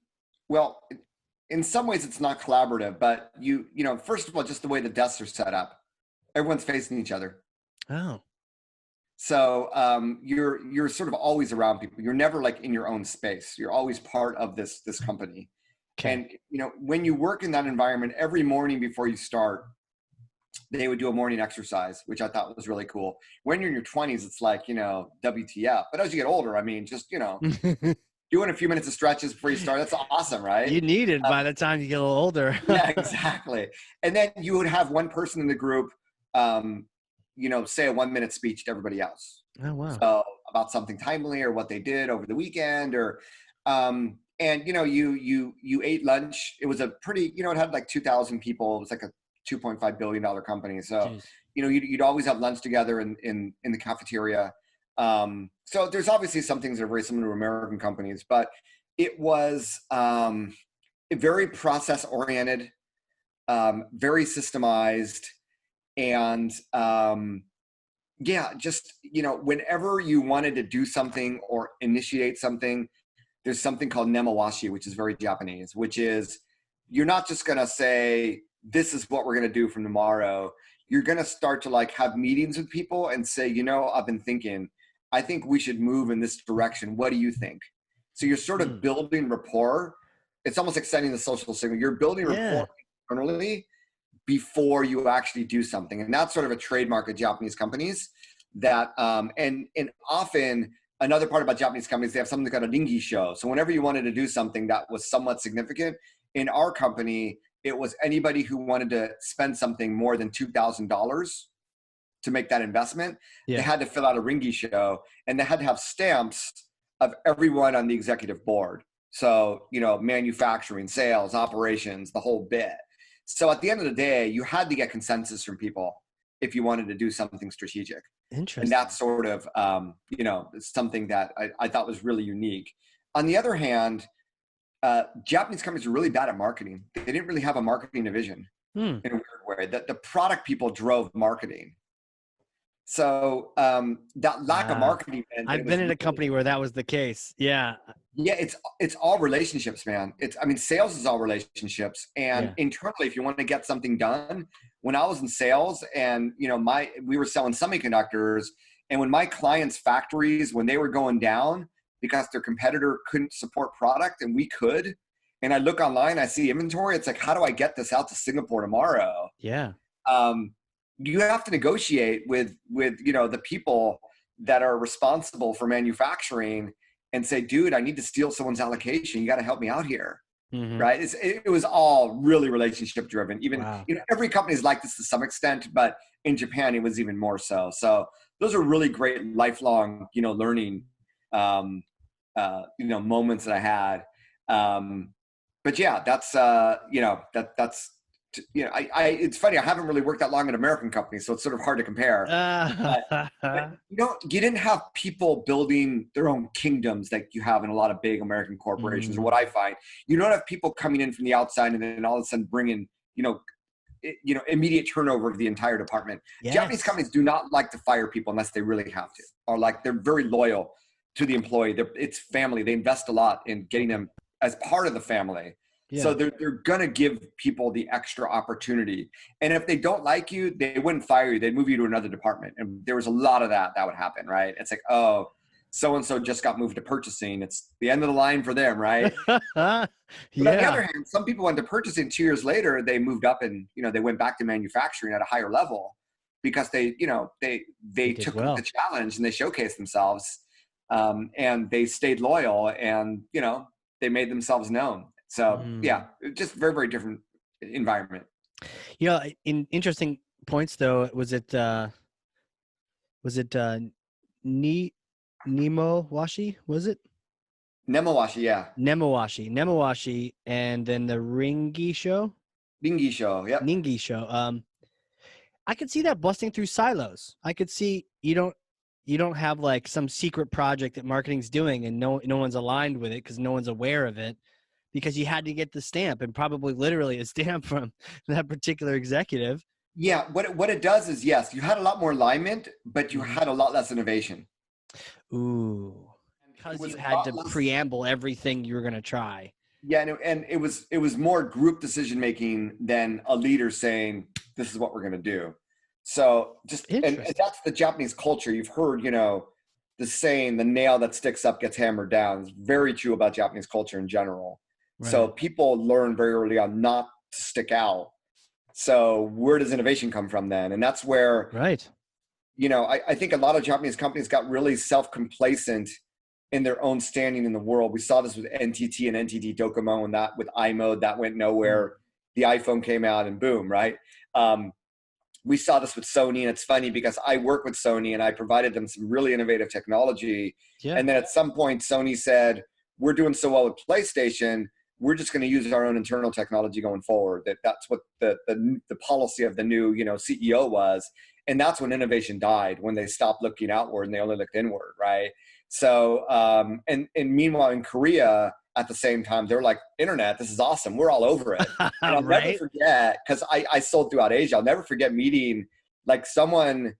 well, in some ways it's not collaborative, but you know, first of all, just the way the desks are set up, everyone's facing each other. Oh, So you're sort of always around people. You're never like in your own space. You're always part of this company. okay. And you know, when you work in that environment, every morning before you start, they would do a morning exercise, which I thought was really cool. When you're in your 20s, it's like, you know, WTF. But as you get older, I mean, just, you know, doing a few minutes of stretches before you start, that's awesome, right? You need it Um, by the time you get a little older. yeah, exactly. And then you would have one person in the group, um, you know, say a 1 minute speech to everybody else. Oh wow. So about something timely or what they did over the weekend, or and you know, you ate lunch. It was a pretty, you know, it had like 2,000 people. It was like a $2.5 billion company. So Jeez. you know, you'd always have lunch together in the cafeteria. So there's obviously some things that are very similar to American companies, but it was very process oriented, very systemized, and yeah, just, you know, whenever you wanted to do something or initiate something, there's something called nemawashi, which is very Japanese, which is you're not just going to say, this is what we're going to do from tomorrow. You're going to start to like have meetings with people and say, you know, I've been thinking, I think we should move in this direction. What do you think? So you're sort of Mm. building rapport. It's almost like sending the social signal. You're building Yeah. rapport internally before you actually do something. And that's sort of a trademark of Japanese companies that, and often another part about Japanese companies, they have something called a ringi show. So whenever you wanted to do something that was somewhat significant, in our company, it was anybody who wanted to spend something more than $2,000 to make that investment, they Yeah. had to fill out a ringi show, and they had to have stamps of everyone on the executive board. So, you know, manufacturing, sales, operations, the whole bit. So at the end of the day, you had to get consensus from people if you wanted to do something strategic. And Interesting. that's sort of, you know, something that I thought was really unique. On the other hand, Japanese companies are really bad at marketing. They didn't really have a marketing division Hmm. in a weird way. The product people drove marketing. So that lack of Ah, marketing meant that it I've was been in a really, company where that was the case. Yeah. yeah, it's all relationships, man. I mean, sales is all relationships. And Yeah. internally, if you want to get something done, when I was in sales and, we were selling semiconductors, and when my clients' factories, when they were going down because their competitor couldn't support product and we could, and I look online, I see inventory, it's like, how do I get this out to Singapore tomorrow? Yeah. um, you have to negotiate with the people that are responsible for manufacturing and say, dude, I need to steal someone's allocation. You got to help me out here. Hmm. Right. It was all really relationship driven. Even, Wow. every company is like this to some extent, but in Japan, it was even more so. So those are really great lifelong, learning, moments that I had. But yeah, that's, it's funny. I haven't really worked that long in American companies, so it's sort of hard to compare. But, but you didn't have people building their own kingdoms like you have in a lot of big American corporations, or Mm, what I find. You don't have people coming in from the outside and then all of a sudden bringing, immediate turnover of the entire department. Japanese yes. companies do not like to fire people unless they really have to, or like they're very loyal to the employee. It's family. They invest a lot in getting Okay. them as part of the family. So Yeah. they're gonna give people the extra opportunity. And if they don't like you, they wouldn't fire you. They'd move you to another department. And there was a lot of that would happen, right? It's like, oh, so and so just got moved to purchasing. It's the end of the line for them, right? But on the Yeah. other hand, some people went to purchasing 2 years later, they moved up and, they went back to manufacturing at a higher level because They they did took the well. challenge and they showcased themselves, and they stayed loyal and, they made themselves known. So Mm. yeah, just very, very different environment. In interesting points though, was it Ni Nemo Washi? Was it Nemawashi, yeah. Nemowashi, and then the Ringi show, Bingi show, yep. Ningi show. I could see that busting through silos. I could see you don't have like some secret project that marketing's doing and no one's aligned with it because no one's aware of it because you had to get the stamp and probably literally a stamp from that particular executive. Yeah, what it does is, yes, you had a lot more alignment, but you Hmm. had a lot less innovation. Ooh, And it because was you a had lot to less. preamble everything you were gonna try. Yeah, and it was more group decision making than a leader saying, "This is what we're going to do." So just, and Interesting. that's the Japanese culture. You've heard, the saying, "The nail that sticks up gets hammered down." It's very true about Japanese culture in general. So Right. people learn very early on not to stick out. So where does innovation come from then? And that's where, Right. I think a lot of Japanese companies got really self-complacent in their own standing in the world. We saw this with NTT and NTT Docomo, and that with iMode, that went Mm. nowhere. The iPhone came out and boom, right? Um, we saw this with Sony, and it's funny because I work with Sony and I provided them some really innovative technology. Yeah. And then at some point, Sony said, "We're doing so well with PlayStation, we're just going to use our own internal technology going forward." That's what the policy of the new CEO was, and that's when innovation died, when they stopped looking outward and they only looked inward, right? So and meanwhile in Korea at the same time, they're like, "Internet, this is awesome, we're all over it." And I'll never Right. forget, because I sold throughout Asia. I'll never forget meeting like someone.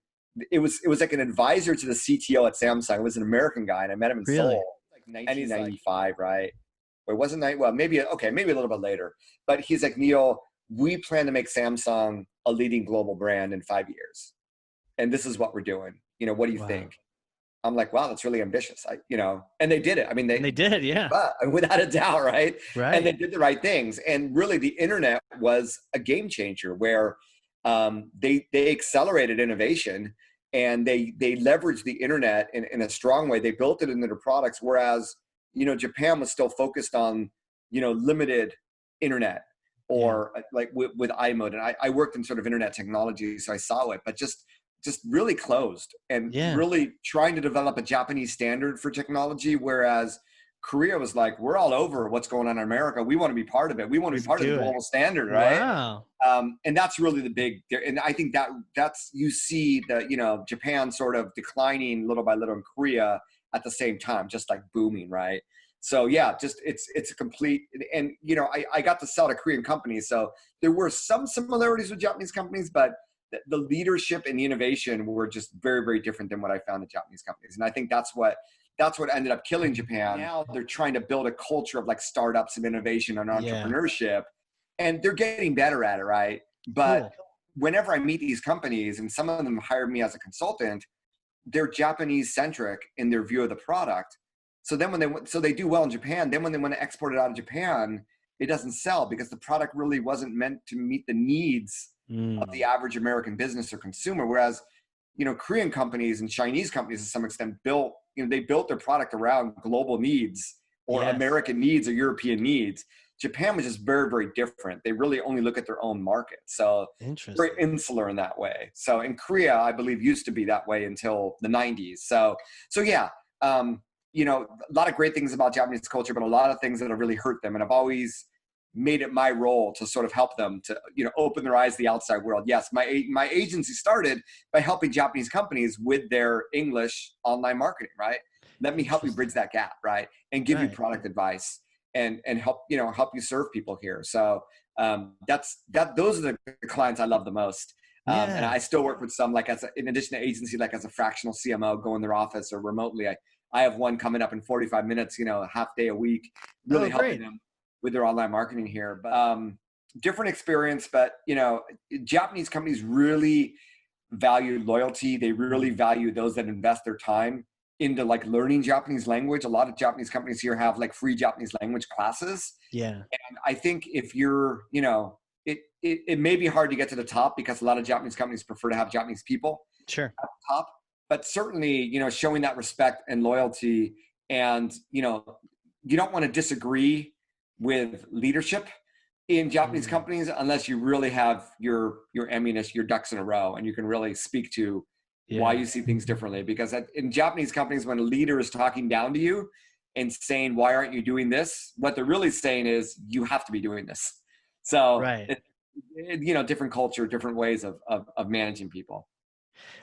It was like an advisor to the CTO at Samsung. It was an American guy, and I met him in Really. Seoul, like 1995, right? Or it wasn't well, maybe okay, maybe a little bit later. But he's like, "Neal, we plan to make Samsung a leading global brand in 5 years, and this is what we're doing. What do you Wow. think?" I'm like, "Wow, that's really ambitious." And they did it. I mean, And they did. Yeah. without a doubt, right? And Right. they did the right things. And really, the internet was a game changer where they accelerated innovation, and they leveraged the internet in a strong way. They built it into their products, whereas Japan was still focused on limited internet, Yeah. or like with iMode. And I worked in sort of internet technology, so I saw it, but just really closed and Yeah. really trying to develop a Japanese standard for technology. Whereas Korea was like, "We're all over what's going on in America. We want to be part of it. We want to be Let's part of the do it. global standard," right? Wow. And that's really the big, and I think that's, you see the, Japan sort of declining little by little in Korea at the same time, just like booming, right? So yeah, just it's a complete, and I got to sell to Korean companies, so there were some similarities with Japanese companies, but the leadership and the innovation were just very, very different than what I found in Japanese companies. And I think that's what ended up killing Japan. Now they're trying to build a culture of like startups and innovation and entrepreneurship, and they're getting better at it, right? But whenever I meet these companies, and some of them hire me as a consultant, they're Japanese centric in their view of the product. So then they do well in Japan. Then when they want to export it out of Japan, it doesn't sell because the product really wasn't meant to meet the needs of the average American business or consumer. Whereas, Korean companies and Chinese companies to some extent built their product around global needs or American needs or European needs. Japan was just very, very different. They really only look at their own market. So very insular in that way. So in Korea, I believe used to be that way until the 90s. So yeah, a lot of great things about Japanese culture, but a lot of things that have really hurt them. And I've always made it my role to sort of help them to, open their eyes to the outside world. Yes, my agency started by helping Japanese companies with their English online marketing, right? Let me help you bridge that gap, right? And give you product advice and help you serve people here. So those are the clients I love the most. And I still work with some, like in addition to agency, like as a fractional CMO, go in their office or remotely. I have one coming up in 45 minutes, a half day a week, really helping them with their online marketing here. But different experience, but Japanese companies really value loyalty. They really value those that invest their time into like learning Japanese language. A lot of Japanese companies here have like free Japanese language classes. Yeah. And I think if you're, it may be hard to get to the top because a lot of Japanese companies prefer to have Japanese people at the top. But certainly, showing that respect and loyalty, and, you don't want to disagree with leadership in Japanese companies unless you really have your ammunition, your ducks in a row, and you can really speak to why you see things differently. Because in Japanese companies, when a leader is talking down to you and saying, why aren't you doing this? What they're really saying is, you have to be doing this. So, different culture, different ways of managing people.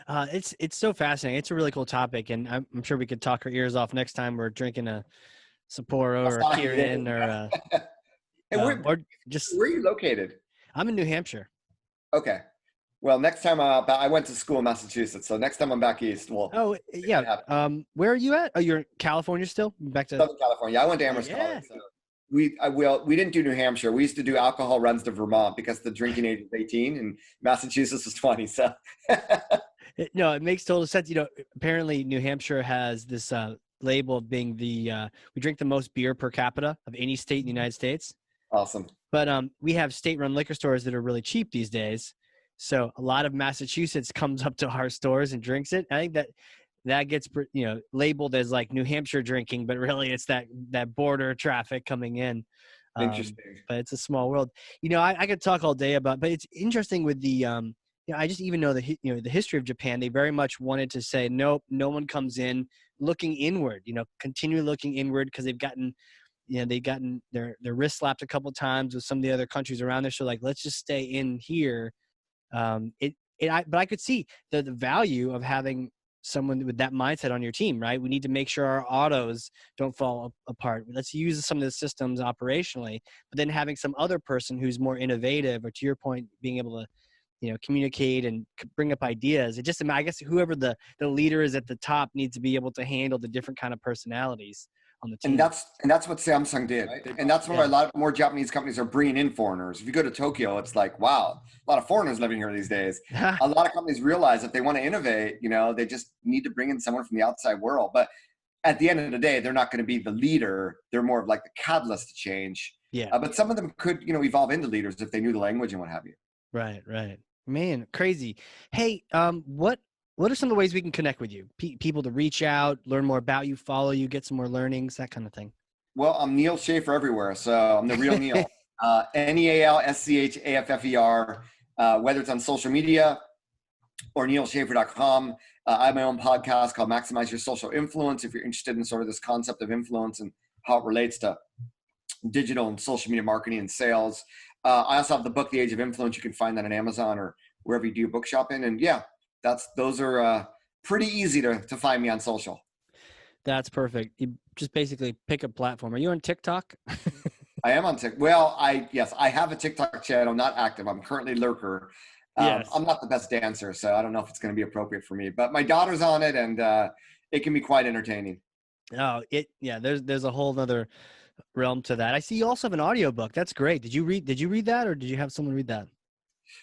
It's so fascinating. It's a really cool topic, and I'm sure we could talk our ears off next time we're drinking a Sapporo or a Kirin or where are you located? I'm in New Hampshire. Okay. Well, next time I went to school in Massachusetts, so next time I'm back east, we'll. Oh yeah. Where are you at? Oh, you're in California still? Back to Southern California. I went to Amherst College. So we didn't do New Hampshire. We used to do alcohol runs to Vermont because the drinking age was 18 and Massachusetts was 20. So. No, it makes total sense. Apparently New Hampshire has this label of being we drink the most beer per capita of any state in the United States. Awesome. But we have state-run liquor stores that are really cheap these days. So a lot of Massachusetts comes up to our stores and drinks it. I think that gets labeled as like New Hampshire drinking, but really it's that border traffic coming in. Interesting. But it's a small world. I could talk all day about, but it's interesting with the I just even know the history of Japan. They very much wanted to say, nope, no one comes in looking inward, continue looking inward because they've gotten their wrist slapped a couple of times with some of the other countries around there. So like, let's just stay in here. But I could see the value of having someone with that mindset on your team, right? We need to make sure our autos don't fall apart. Let's use some of the systems operationally, but then having some other person who's more innovative, or to your point, being able to communicate and bring up ideas. It just, I guess whoever the leader is at the top needs to be able to handle the different kind of personalities on the team. And that's what Samsung did. Right? And that's why a lot more Japanese companies are bringing in foreigners. If you go to Tokyo, it's like, wow, a lot of foreigners living here these days. A lot of companies realize if they want to innovate, they just need to bring in someone from the outside world. But at the end of the day, they're not going to be the leader. They're more of like the catalyst to change. Yeah. But some of them could, evolve into leaders if they knew the language and what have you. Right. Man, crazy. Hey, what are some of the ways we can connect with you? People to reach out, learn more about you, follow you, get some more learnings, that kind of thing. Well, I'm Neal Schaffer everywhere, so I'm the real Neal. NEALSCHAFFER. Whether it's on social media or nealschaffer.com. I have my own podcast called Maximize Your Social Influence. If you're interested in sort of this concept of influence and how it relates to digital and social media marketing and sales. I also have the book, The Age of Influence. You can find that on Amazon or wherever you do book shopping. And yeah, those are pretty easy to find me on social. That's perfect. You just basically pick a platform. Are you on TikTok? I am on TikTok. Well, I have a TikTok channel, not active. I'm currently lurker. Yes. I'm not the best dancer, so I don't know if it's going to be appropriate for me. But my daughter's on it, and it can be quite entertaining. Oh, yeah, there's a whole other realm to that. I see you also have an audiobook. That's great. Did you read that, or did you have someone read that?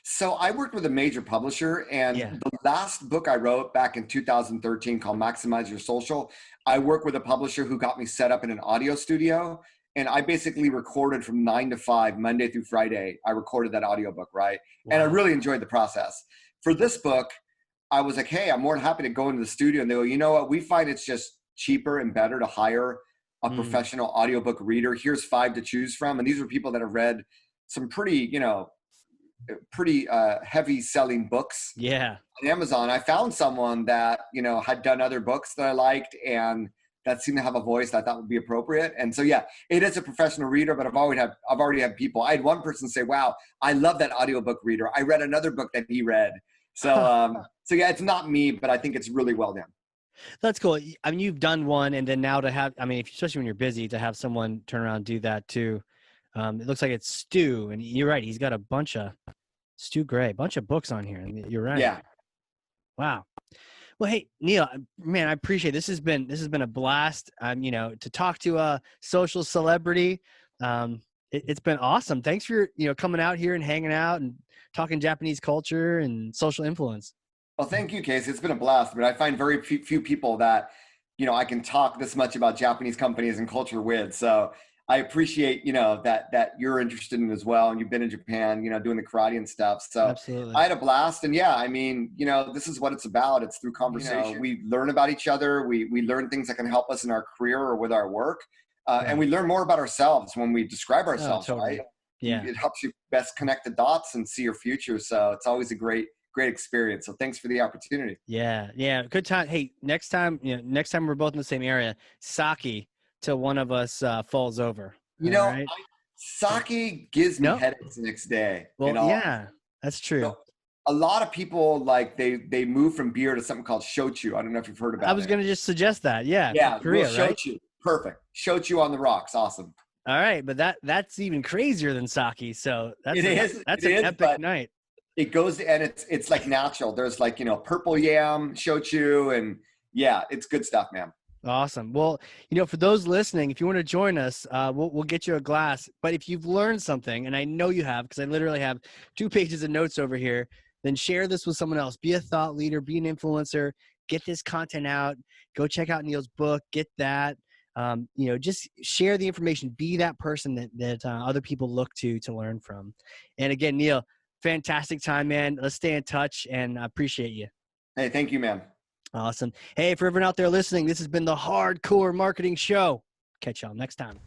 So I worked with a major publisher, Yeah. and the last book I wrote back in 2013 called Maximize Your Social, I worked with a publisher who got me set up in an audio studio. And I basically recorded from 9 to 5, Monday through Friday. I recorded that audiobook, right? And I Wow. really enjoyed the process. For this book, I was like, hey, I'm more than happy to go into the studio. And they go, you know what? We find it's just cheaper and better to hire a Mm, professional audiobook reader. Here's 5 to choose from. And these are people that have read some pretty heavy selling books yeah. on Amazon. I found someone that, had done other books that I liked and that seemed to have a voice that I thought would be appropriate. And so, yeah, it is a professional reader, but I've already had people. I had one person say, wow, I love that audiobook reader. I read another book that he read. So yeah, it's not me, but I think it's really well done. That's cool. I mean, you've done one, and then now to have, I mean, especially when you're busy, to have someone turn around and do that too. It looks like it's Stu, and you're right. He's got a bunch of Stu Gray, bunch of books on here. I mean, you're right. Yeah. Wow. Well, hey, Neal, man, I appreciate it. This has been a blast. To talk to a social celebrity. It's been awesome. Thanks for coming out here and hanging out and talking Japanese culture and social influence. Well, thank you, Casey. It's been a blast, but I find very few people that, I can talk this much about Japanese companies and culture with. So I appreciate, that you're interested in it as well. And you've been in Japan, doing the karate and stuff. So I Absolutely. had a blast. And yeah, I mean, this is what it's about. It's through conversation. We learn about each other. We learn things that can help us in our career or with our work. And Right. we learn more about ourselves when we describe Oh, ourselves, right? totally. Yeah. It helps you best connect the dots and see your future. So it's always a great experience. So thanks for the opportunity. Yeah. Yeah. Good time. Hey, next time we're both in the same area, sake till one of us falls over. You All know, right. Sake gives me No. headaches the next day. Well, yeah, that's So true. a lot of people like they move from beer to something called shochu. I don't know if you've heard I about was it. gonna just suggest that. Yeah, from Yeah, a little Korea, right? shochu. Perfect. Shochu on the rocks. Awesome. All right, but that's even crazier than sake. So It is. that's It an is. epic But night. it goes and it's like natural. There's like purple yam shochu and yeah, it's good stuff, man. Awesome. Well, for those listening, if you want to join us, we'll get you a glass. But if you've learned something, and I know you have, because I literally have 2 pages of notes over here, then share this with someone else. Be a thought leader. Be an influencer. Get this content out. Go check out Neal's book. Get that. Just share the information. Be that person that other people look to learn from. And again, Neal, fantastic time, man. Let's stay in touch, and I appreciate you. Hey, thank you, man. Awesome. Hey, for everyone out there listening, this has been the Hardcore Marketing Show. Catch y'all next time.